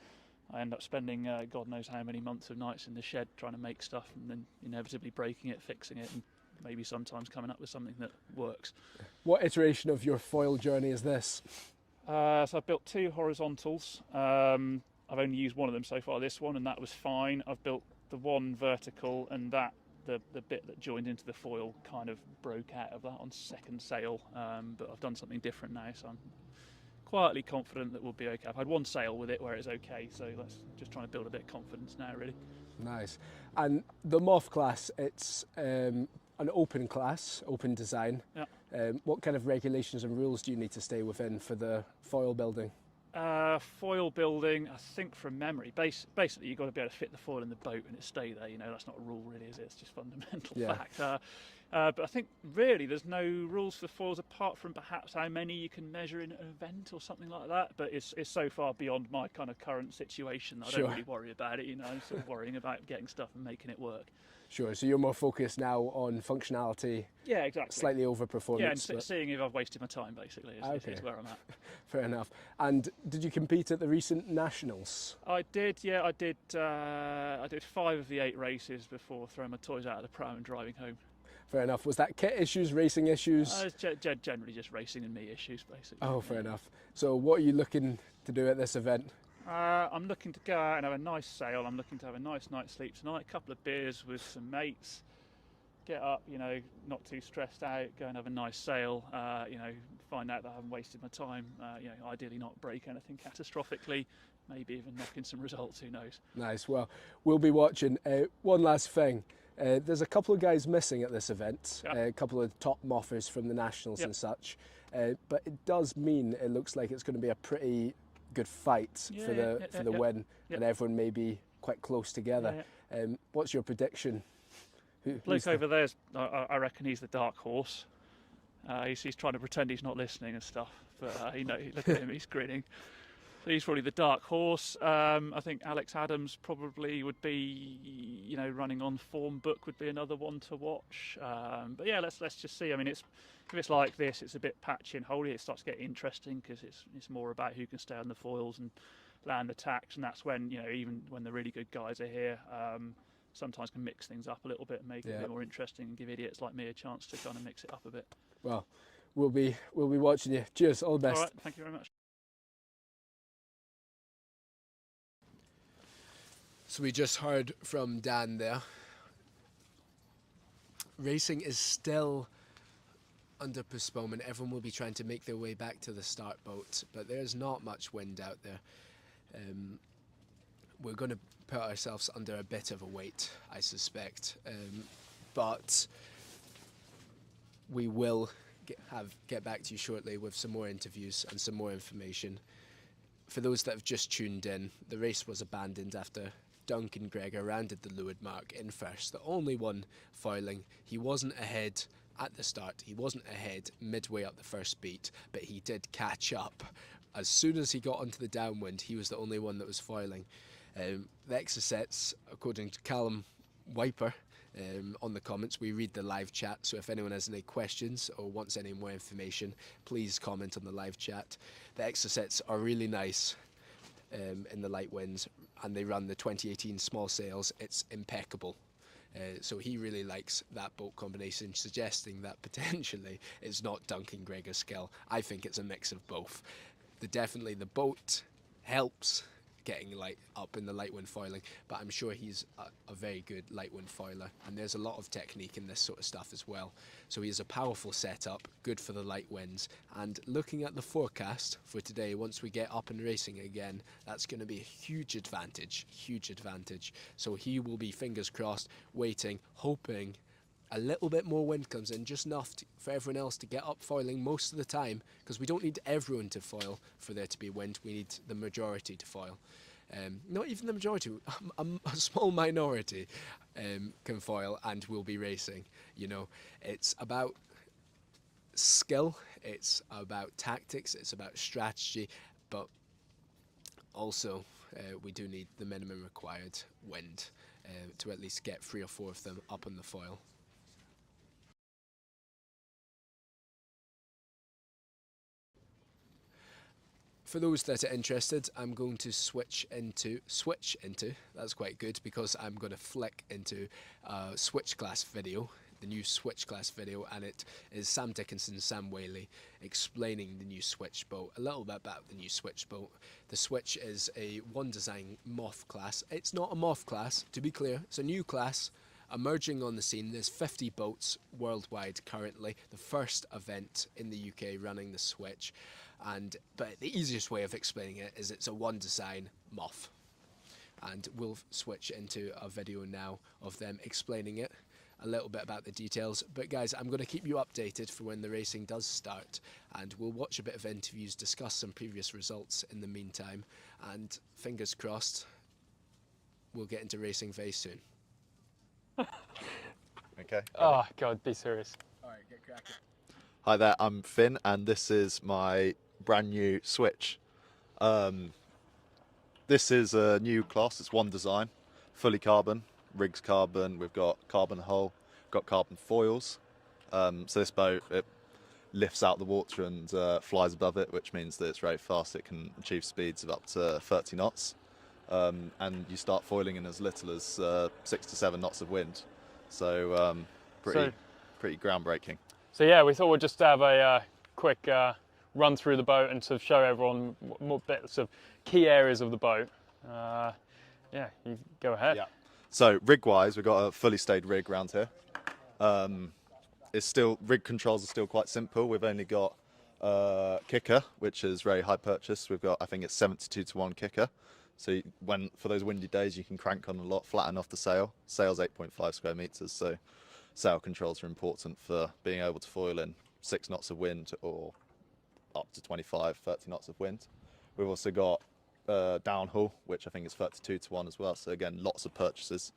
E: end up spending God knows how many months of nights in the shed trying to make stuff, and then inevitably breaking it, fixing it, and maybe sometimes coming up with something that works.
A: What iteration of your foil journey is this?
E: So I've built 2 horizontals. I've only used one of them so far, this one, and that was fine. I've built the one vertical, and that the bit that joined into the foil kind of broke out of that on second sail, but I've done something different now, so I'm quietly confident that we'll be okay. I've had one sail with it where it's okay, so let's just try to build a bit of confidence now, really.
A: Nice. And the Moth class, it's an open class, open design.
E: Yeah.
A: What kind of regulations and rules do you need to stay within for the foil building?
E: Foil building, I think from memory, basically you've got to be able to fit the foil in the boat and it stay there. That's not a rule really, is it? It's just fundamental fact. But I think really there's no rules for foils apart from perhaps how many you can measure in an event or something like that. But it's so far beyond my kind of current situation that I don't really worry about it. I'm sort of worrying about getting stuff and making it work.
A: Sure, so you're more focused now on functionality.
E: Yeah, exactly.
A: Slightly over performance.
E: Yeah, and seeing if I've wasted my time basically is where I'm at.
A: Fair enough. And did you compete at the recent nationals?
E: I did, yeah. I did 5 of the 8 races before throwing my toys out of the pram and driving home.
A: Fair enough. Was that kit issues, racing issues?
E: Generally just racing and me issues, basically.
A: Oh, fair enough. So what are you looking to do at this event?
E: I'm looking to go out and have a nice sail. I'm looking to have a nice night's sleep tonight, a couple of beers with some mates, get up, not too stressed out, go and have a nice sail, find out that I haven't wasted my time, ideally not break anything catastrophically, maybe even knock in some results, who knows.
A: Nice. Well, we'll be watching. One last thing. There's a couple of guys missing at this event, a couple of top mothers from the nationals and such, but it does mean it looks like it's going to be a pretty good fight for the win, and everyone may be quite close together. What's your prediction?
E: Bloke over there, I reckon he's the dark horse. He's trying to pretend he's not listening and stuff, but look at him, he's grinning. So he's probably the dark horse. I think Alex Adams probably would be, running on form book would be another one to watch. But yeah, let's just see. I mean, if it's like this, it's a bit patchy and holey. It starts to get interesting because it's more about who can stay on the foils and land the tacks, and that's when even when the really good guys are here, sometimes can mix things up a little bit and make it a bit more interesting and give idiots like me a chance to kind of mix it up a bit. Well,
A: we'll be watching you. Cheers, all the best.
E: All right, thank you very much.
A: So we just heard from Dan there. Racing is still under postponement. Everyone will be trying to make their way back to the start boat, but there's not much wind out there. We're going to put ourselves under a bit of a weight, I suspect, but we will get back to you shortly with some more interviews and some more information. For those that have just tuned in, the race was abandoned after Duncan Gregor rounded the leeward mark in first, the only one foiling. He wasn't ahead at the start, he wasn't ahead midway up the first beat, but he did catch up. As soon as he got onto the downwind, he was the only one that was foiling. The Exocets, according to Callum Wiper, on the comments, we read the live chat, so if anyone has any questions or wants any more information, please comment on the live chat. The Exocets are really nice in the light winds, and they run the 2018 small sails. It's impeccable. So he really likes that boat combination, suggesting that potentially it's not Duncan Gregor's skill. I think it's a mix of both. Definitely the boat helps getting up in the light wind foiling, but I'm sure he's a very good light wind foiler, and there's a lot of technique in this sort of stuff as well. So he has a powerful setup, good for the light winds, and looking at the forecast for today, once we get up and racing again, that's going to be a huge advantage. So he will be, fingers crossed, waiting, hoping a little bit more wind comes in, just enough for everyone else to get up foiling most of the time, because we don't need everyone to foil for there to be wind. We need the majority to foil. Not even the majority, a small minority can foil and will be racing. You know, it's about skill, it's about tactics, it's about strategy, but also we do need the minimum required wind to at least get 3 or 4 of them up on the foil. For those that are interested, I'm going to switch into, that's quite good, because I'm going to flick into a switch class video, the new switch class video, and it is Sam Dickinson, Sam Whaley, explaining the new switch boat, a little bit about the new switch boat. The switch is a one design Moth class. It's not a Moth class, to be clear, it's a new class emerging on the scene. There's 50 boats worldwide currently, the first event in the UK running the switch. But the easiest way of explaining it is it's a one design Moth. And we'll switch into a video now of them explaining it, a little bit about the details. But guys, I'm going to keep you updated for when the racing does start, and we'll watch a bit of interviews, discuss some previous results in the meantime, and fingers crossed, we'll get into racing very soon.
B: Okay.
C: Oh, God, be serious.
A: All right, get cracking.
B: Hi there, I'm Finn, and this is my brand new Switch. This is a new class, it's one design, fully carbon, rig's carbon, we've got carbon hull, got carbon foils. So this boat, it lifts out the water and flies above it, which means that it's very fast. It can achieve speeds of up to 30 knots. And you start foiling in as little as 6 to 7 knots of wind. So pretty groundbreaking.
C: So yeah, we thought we'd just have a quick run through the boat and sort of show everyone more bits of key areas of the boat. Yeah, you go ahead.
B: Yeah. So rig-wise, we've got a fully stayed rig around here. Rig controls are still quite simple. We've only got kicker, which is very high purchase. We've got, I think it's 72-to-1 kicker. So for those windy days, you can crank on a lot, flatten off the sail. Sail's 8.5 square meters, so sail controls are important for being able to foil in 6 knots of wind or up to 25, 30 knots of wind. We've also got downhaul, which I think is 32-to-1 as well. So again, lots of purchases,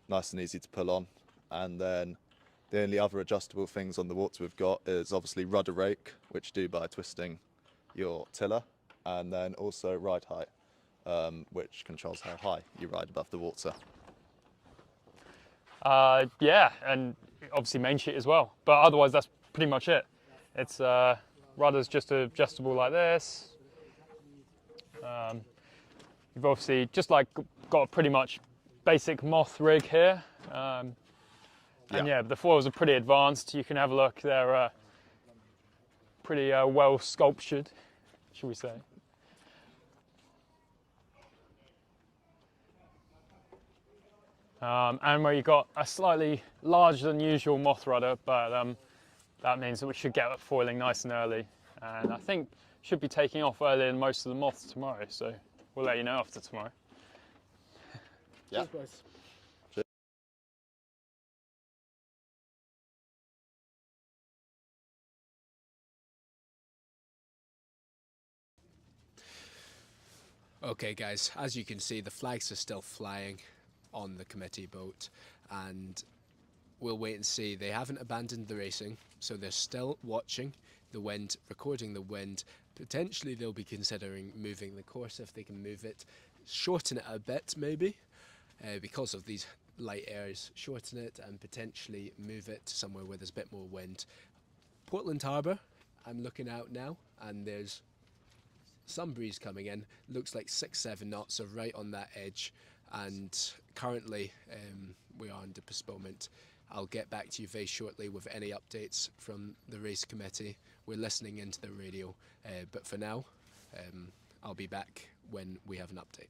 B: nice and easy to pull on. And then the only other adjustable things on the water we've got is obviously rudder rake, which you do by twisting your tiller, and then also ride height, which controls how high you ride above the water.
C: Yeah, and obviously main sheet as well. But otherwise, that's pretty much it. It's rudder's just adjustable like this. You've obviously just got a pretty much basic Moth rig here. And yeah, the foils are pretty advanced. You can have a look. They're pretty well sculptured, shall we say. And where you've got a slightly larger than usual Moth rudder, but that means that we should get foiling nice and early. And I think should be taking off earlier than most of the Moths tomorrow, so we'll let you know after tomorrow.
B: Yeah.
A: Cheers, boys. Okay, guys, as you can see, the flags are still flying on the committee boat, and we'll wait and see. They haven't abandoned the racing, so they're still watching the wind, recording the wind. Potentially they'll be considering moving the course if they can move it, shorten it a bit maybe, because of these light airs, shorten it and potentially move it to somewhere where there's a bit more wind. Portland Harbour, I'm looking out now, and there's some breeze coming in. Looks like 6-7 knots, so right on that edge, and currently we are under postponement. I'll get back to you very shortly with any updates from the race committee. We're listening into the radio, but for now I'll be back when we have an update.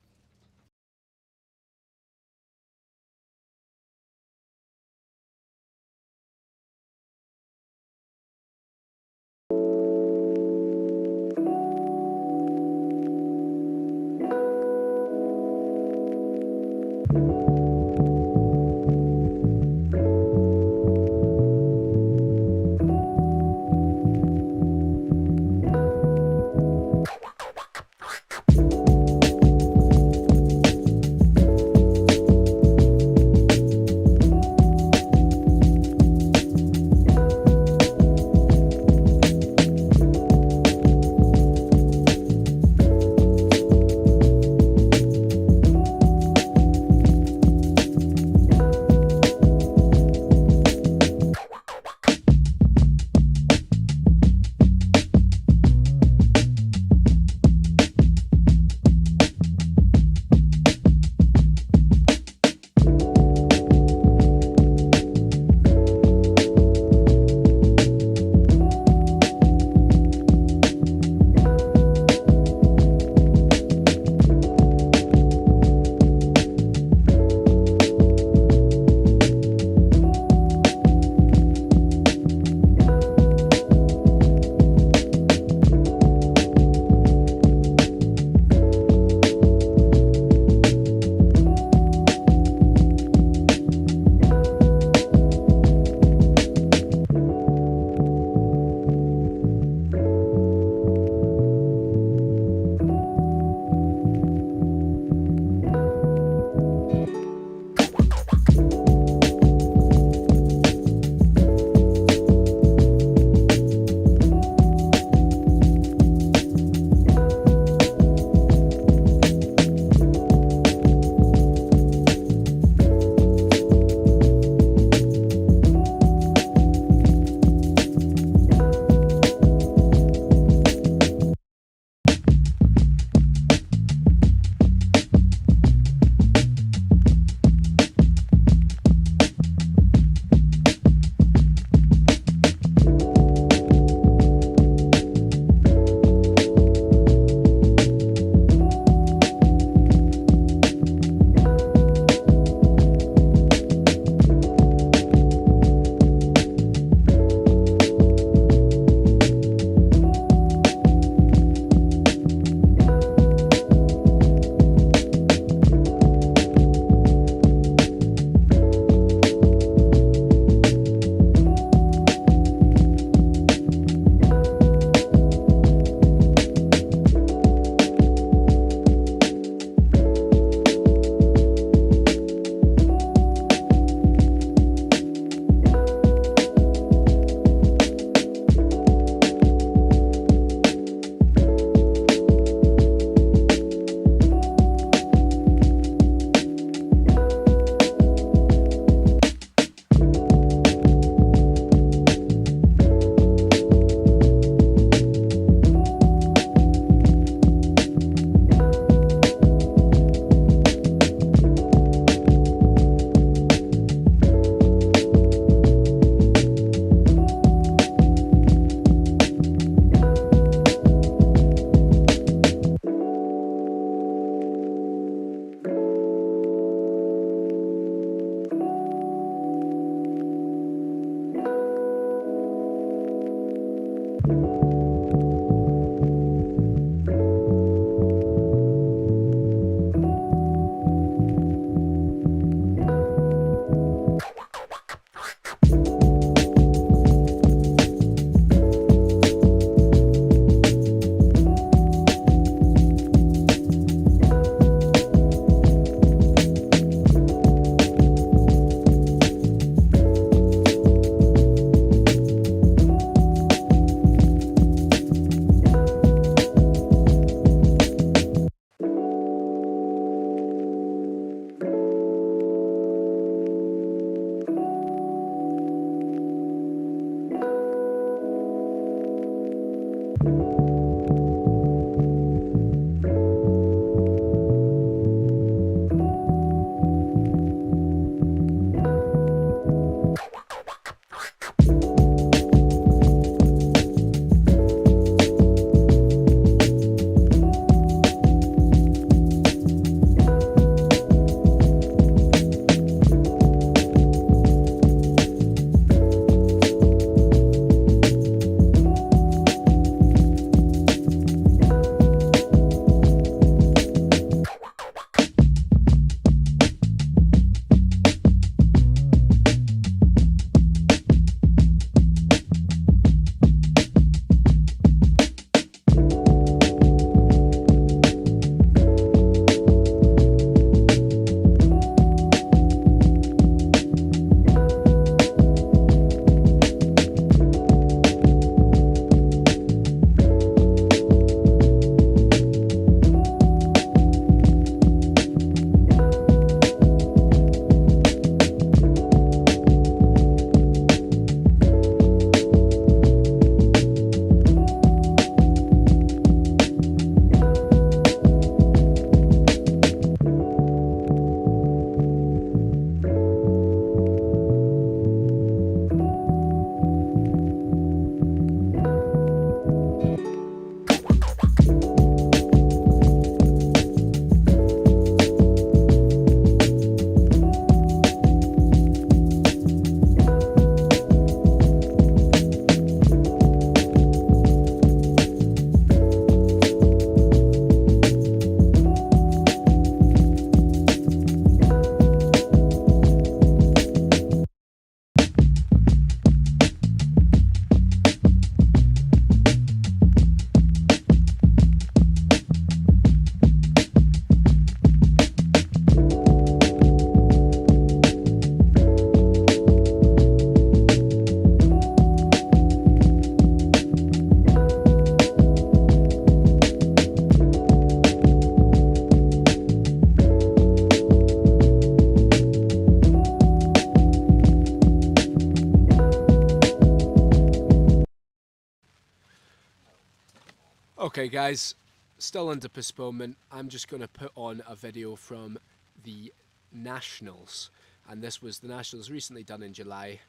A: Okay, guys, still under postponement. I'm just going to put on a video from the Nationals. And this was the Nationals recently done in July,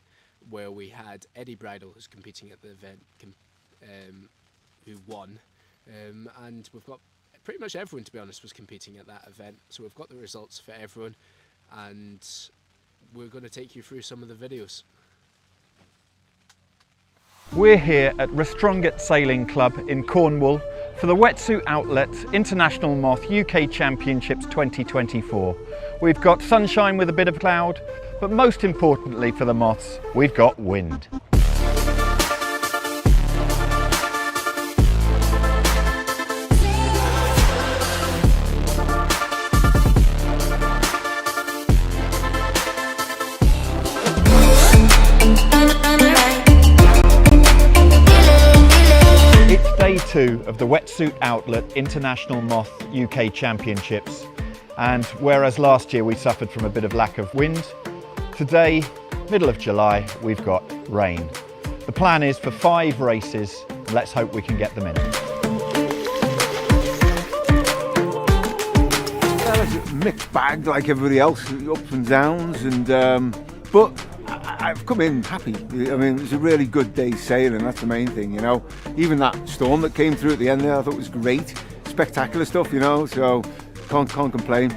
A: where we had Eddie Bridle, who's competing at the event, who won. And we've got pretty much everyone, to be honest, was competing at that event. So we've got the results for everyone. And we're going to take you through some of the videos.
F: We're here at Restronget Sailing Club in Cornwall for the Wetsuit Outlet International Moth UK Championships 2024. We've got sunshine with a bit of cloud, but most importantly for the moths, we've got wind. Day 2 of the Wetsuit Outlet International Moth UK Championships, and whereas last year we suffered from a bit of lack of wind, today, middle of July, we've got rain. The plan is for 5 races, and let's hope we can get them in.
G: Yeah, it's a mixed bag like everybody else, ups and downs, and but I've come in happy. I mean, it was a really good day's sailing, that's the main thing, you know. Even that storm that came through at the end there, I thought was great. Spectacular stuff, you know, so can't complain.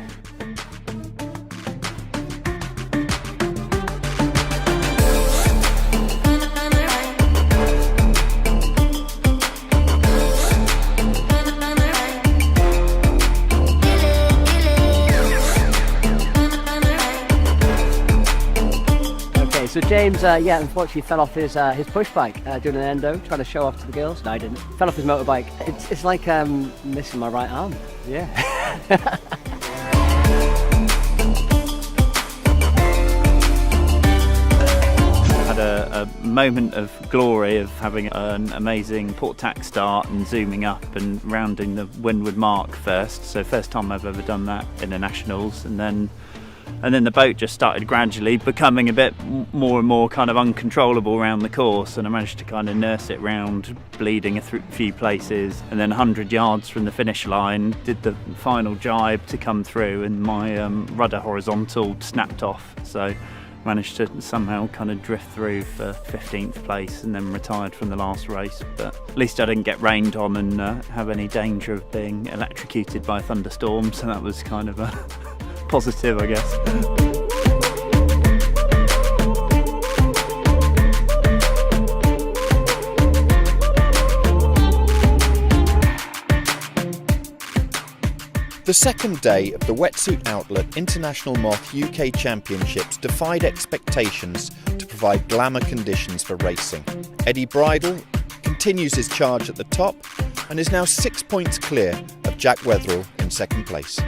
H: So James, unfortunately fell off his push bike doing an endo, trying to show off to the girls. No, I didn't. Fell off his motorbike. It's like missing my right arm. Yeah.
I: Had a moment of glory of having an amazing port tack start and zooming up and rounding the windward mark first. So first time I've ever done that in the Nationals, and then the boat just started gradually becoming a bit more and more kind of uncontrollable around the course, and I managed to kind of nurse it round, bleeding a few places, and then 100 yards from the finish line did the final jibe to come through, and my rudder horizontal snapped off, so managed to somehow kind of drift through for 15th place and then retired from the last race. But at least I didn't get rained on and have any danger of being electrocuted by a thunderstorm, so that was kind of a positive, I guess.
F: The second day of the Wetsuit Outlet International Moth UK Championships defied expectations to provide glamour conditions for racing. Eddie Bridle continues his charge at the top and is now 6 points clear of Jack Wetherill in second place.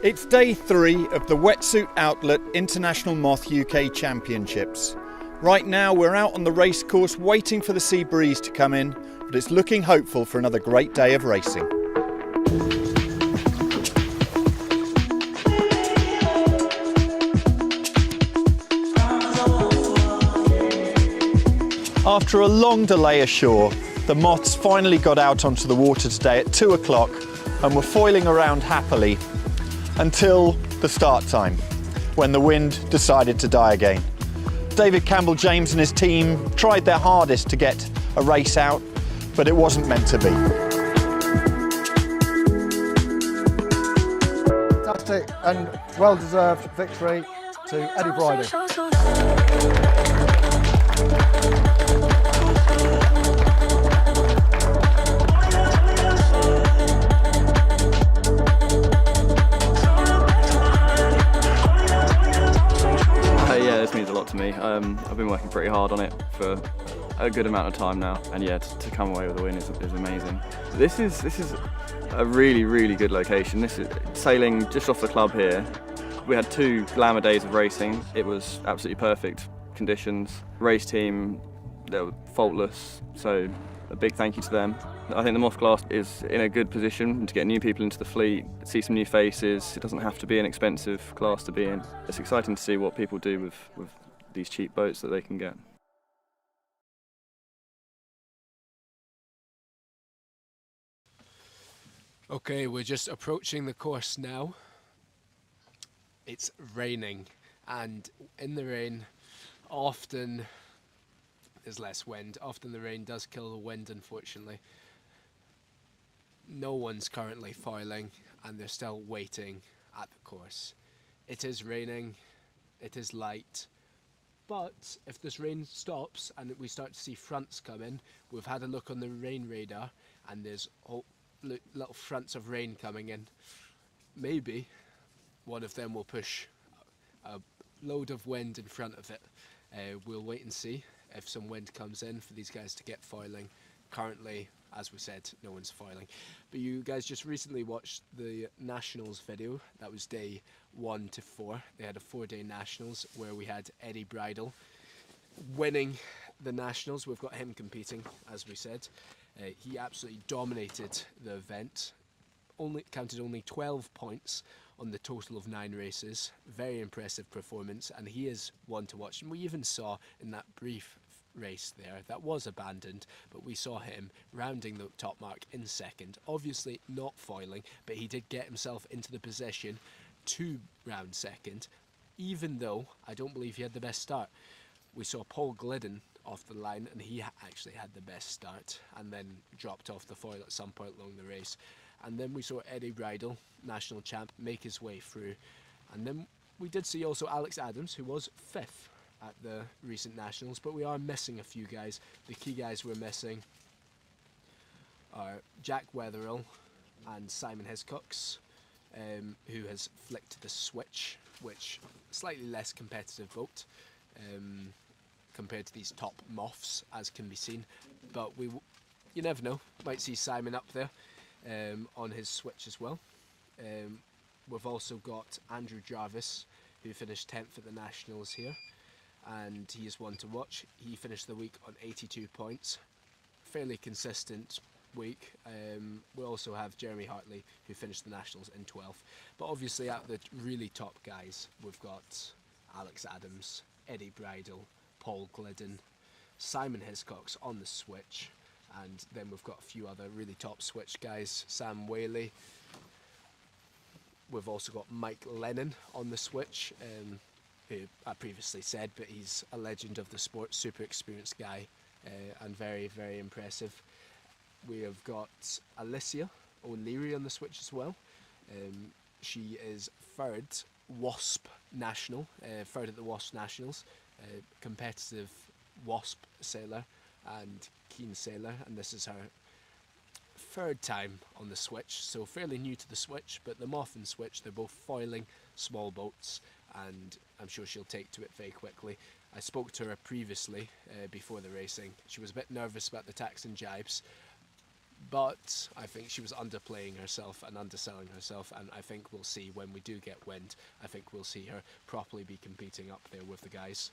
F: It's day 3 of the Wetsuit Outlet International Moth UK Championships. Right now we're out on the race course waiting for the sea breeze to come in, but it's looking hopeful for another great day of racing. After a long delay ashore, the moths finally got out onto the water today at 2 o'clock and were foiling around happily until the start time, when the wind decided to die again. David Campbell-James and his team tried their hardest to get a race out, but it wasn't meant to be.
D: Fantastic and well-deserved victory to Eddie Bridle.
J: This means a lot to me. I've been working pretty hard on it for a good amount of time now, and yeah, to come away with a win is amazing. This is a really good location. This is sailing just off the club here. We had 2 glamour days of racing. It was absolutely perfect conditions. Race team, they were faultless, so a big thank you to them. I think the Moth class is in a good position to get new people into the fleet, see some new faces. It doesn't have to be an expensive class to be in. It's exciting to see what people do with these cheap boats that they can get.
A: Okay, we're just approaching the course now. It's raining, and in the rain, often there's less wind. Often the rain does kill the wind, unfortunately. No one's currently foiling, and they're still waiting at the course. It is raining, it is light, but if this rain stops and we start to see fronts come in, we've had a look on the rain radar, and there's little fronts of rain coming in. Maybe one of them will push a load of wind in front of it. We'll wait and see if some wind comes in for these guys to get foiling. Currently, as we said, no one's foiling. But you guys just recently watched the Nationals video. That was day 1 to 4. They had a 4-day Nationals where we had Eddie Bridle winning the Nationals. We've got him competing, as we said. He absolutely dominated the event. Counted only 12 points on the total of 9 races. Very impressive performance, and he is one to watch. And we even saw in that brief race there that was abandoned, but we saw him rounding the top mark in second. Obviously not foiling, but he did get himself into the position to round second, even though I don't believe he had the best start. We saw Paul Glidden off the line, and he actually had the best start and then dropped off the foil at some point along the race. And then we saw Eddie Bridle, national champ, make his way through. And then we did see also Alex Adams, who was 5th at the recent Nationals, but we are missing a few guys. The key guys we're missing are Jack Wetherill and Simon Hiscox, who has flicked the switch, which slightly less competitive boat compared to these top Moths, as can be seen. But you never know, might see Simon up there on his switch as well. We've also got Andrew Jarvis, who finished 10th at the Nationals here, and he is one to watch. He finished the week on 82 points. Fairly consistent week. We also have Jeremy Hartley, who finished the Nationals in 12th. But obviously at the really top guys, we've got Alex Adams, Eddie Bridle, Paul Glidden, Simon Hiscox on the switch, and then we've got a few other really top switch guys, Sam Whaley. We've also got Mike Lennon on the switch, who I previously said, but he's a legend of the sport, super experienced guy, and very, very impressive. We have got Alicia O'Leary on the switch as well. She is 3rd Wasp National, 3rd at the Wasp Nationals, competitive Wasp sailor and keen sailor, and this is her 3rd time on the switch, so fairly new to the switch. But the Moth and switch, they're both foiling small boats, and I'm sure she'll take to it very quickly. I spoke to her previously before the racing. She was a bit nervous about the tacks and jibes, but I think she was underplaying herself and underselling herself, and I think we'll see when we do get wind, I think we'll see her properly be competing up there with the guys.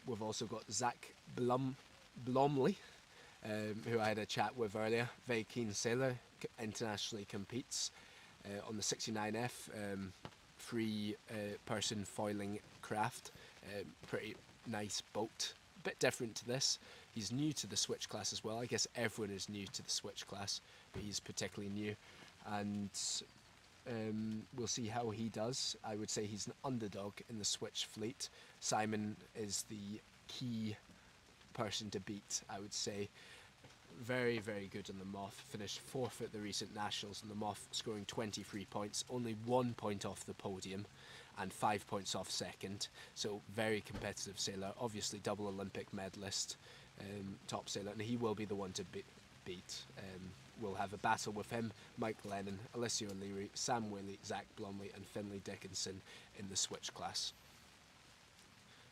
A: We've also got Zach Blomley, who I had a chat with earlier. Very keen sailor, internationally competes on the 69F, person foiling craft. Pretty nice boat, a bit different to this. He's new to the switch class as well. I guess everyone is new to the switch class, but he's particularly new, and we'll see how he does. I would say he's an underdog in the switch fleet. Simon is the key person to beat, I would say. Very, very good on the Moth. Finished 4th at the recent Nationals, and the Moth scoring 23 points, only 1 point off the podium and 5 points off second. So very competitive sailor, obviously double Olympic medalist, top sailor, and he will be the one to beat. We'll have a battle with him, Mike Lennon, Alicia O'Leary, Sam Whaley, Zach Blomley and Finlay Dickinson in the switch class.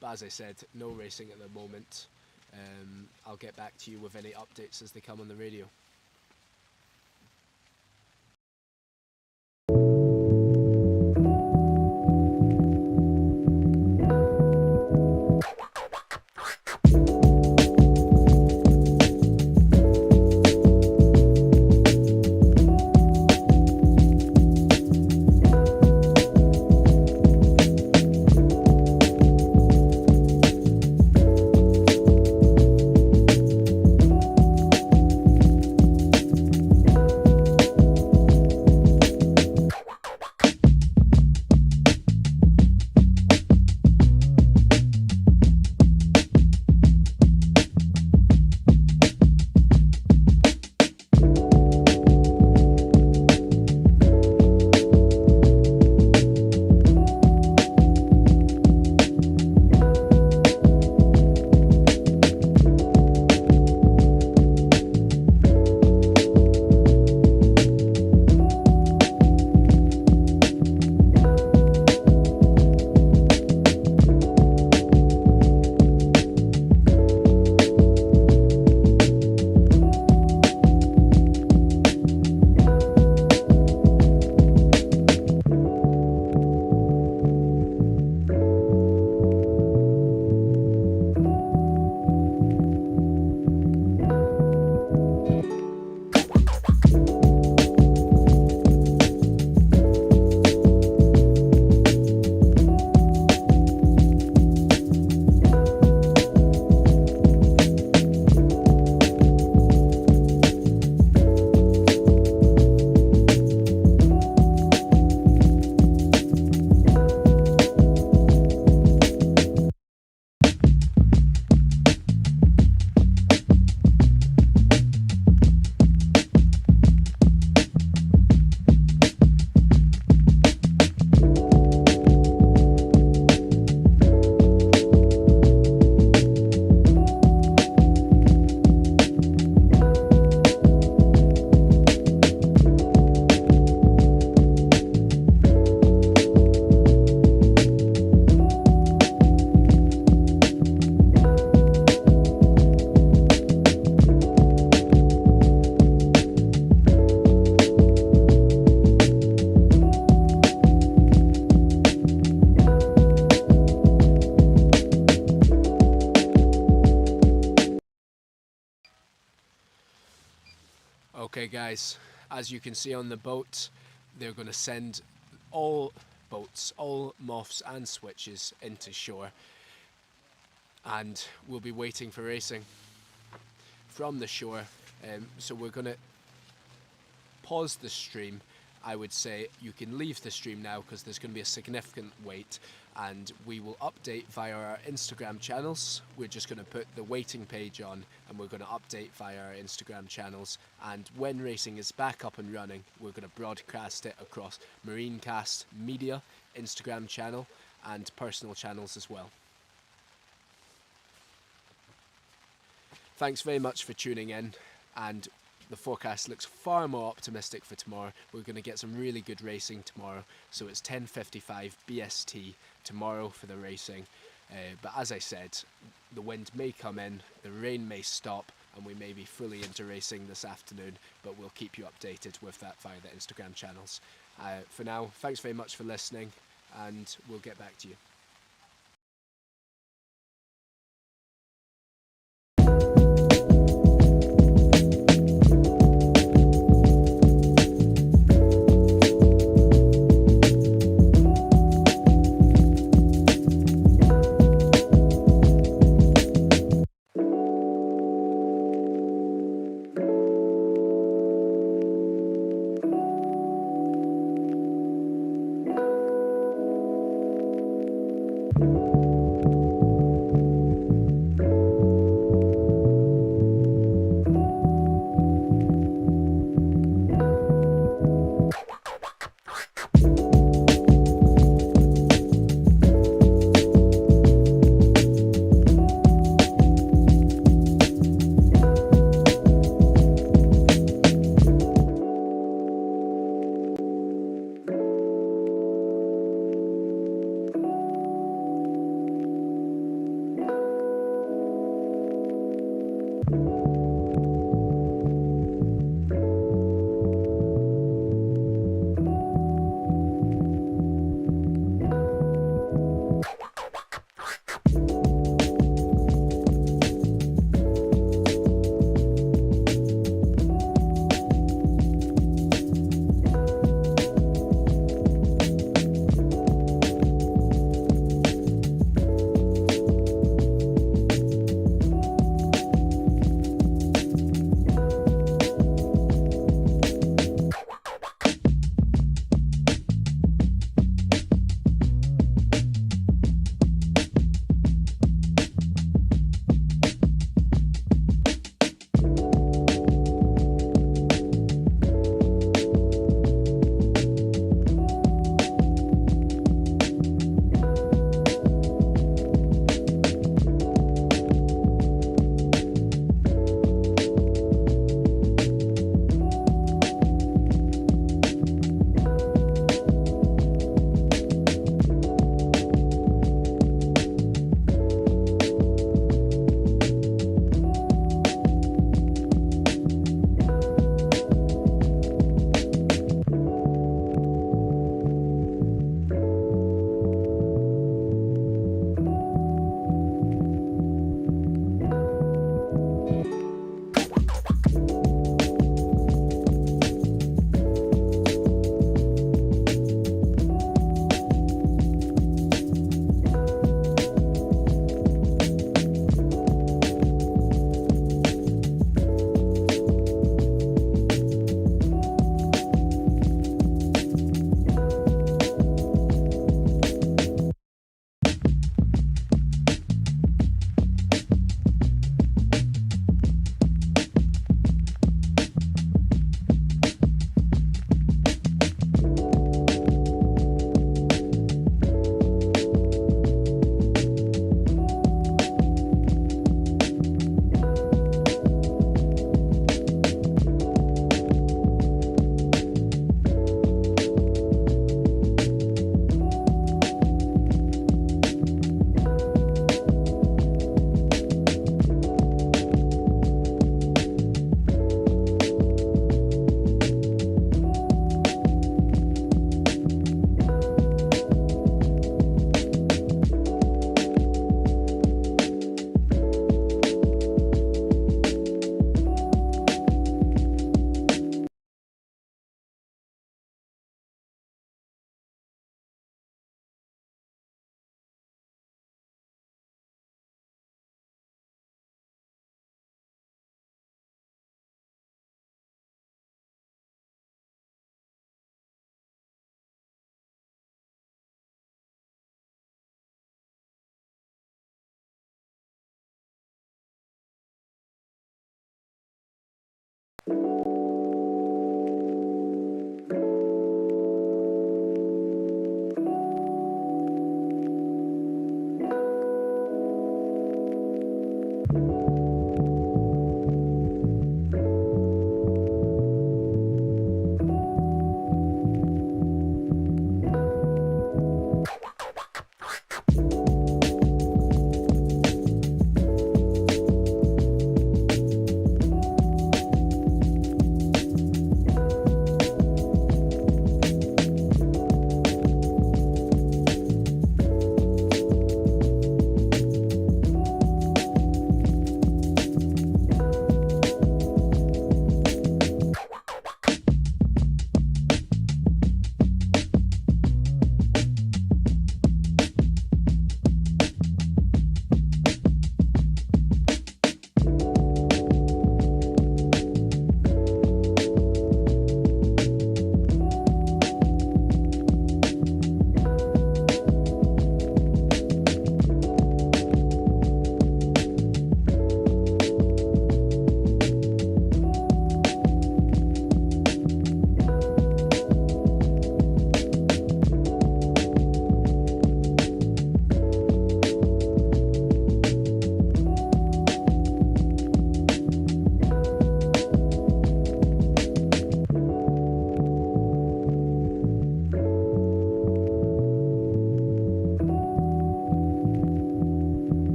A: But as I said, no racing at the moment. I'll get back to you with any updates as they come on the radio. Okay guys, as you can see on the boat, they're going to send all boats, all Moths and Switches into shore, and we'll be waiting for racing from the shore. So we're going to pause the stream. I would say you can leave the stream now because there's going to be a significant wait, and we will update via our Instagram channels. We're just going to put the waiting page on and we're going to update via our Instagram channels, and when racing is back up and running, we're going to broadcast it across Marinecast Media, Instagram channel and personal channels as well. Thanks very much for tuning in, and the forecast looks far more optimistic for tomorrow. We're going to get some really good racing tomorrow, so it's 10:55 BST tomorrow for the racing. But as I said, the wind may come in, the rain may stop, and we may be fully into racing this afternoon, but we'll keep you updated with that via the Instagram channels. For now, thanks very much for listening, and we'll get back to you.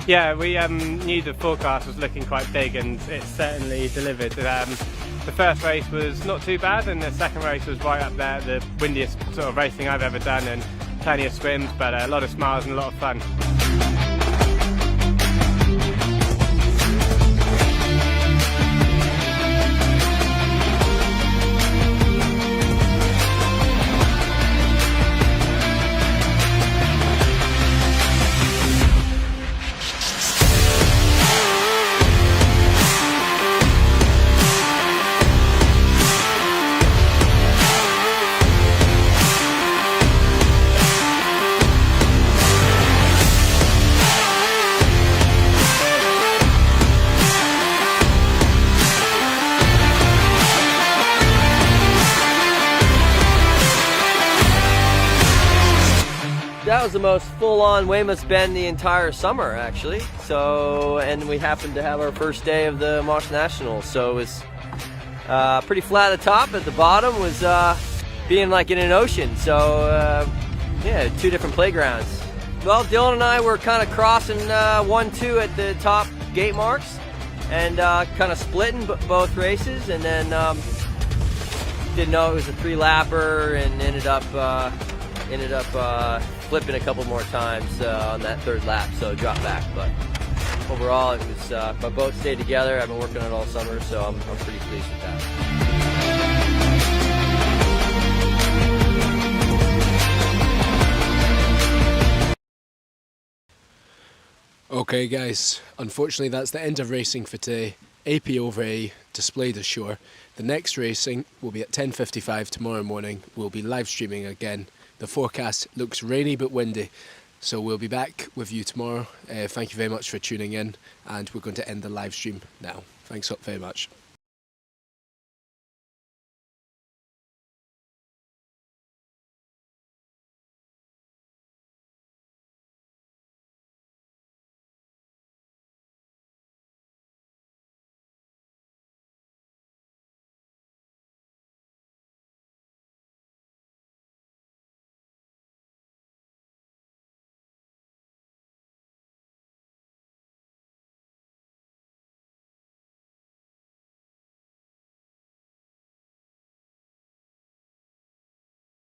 K: Yeah, we knew the forecast was looking quite big, and it certainly delivered. The first race was not too bad, and the second race was right up there, the windiest sort of racing I've ever done, and plenty of swims, but a lot of smiles and a lot of fun.
L: That was the most full-on Weymouth's Bend the entire summer, actually. So, and we happened to have our first day of the Moth Nationals, so it was pretty flat at the top. At the bottom was being like in an ocean. So, yeah, two different playgrounds. Well, Dylan and I were kind of crossing 1-2 at the top gate marks, and kind of splitting both races, and then didn't know it was a 3-lapper, and ended up flipping a couple more times on that third lap, so dropped back. But overall, it was my boat stayed together. I've been working on it all summer, so I'm pretty pleased with that.
A: Okay guys, unfortunately that's the end of racing for today. AP over A displayed ashore. The next racing will be at 10:55 tomorrow morning. We'll be live streaming again. The forecast looks rainy but windy, so we'll be back with you tomorrow. Thank you very much for tuning in, and we're going to end the live stream now. Thanks very much.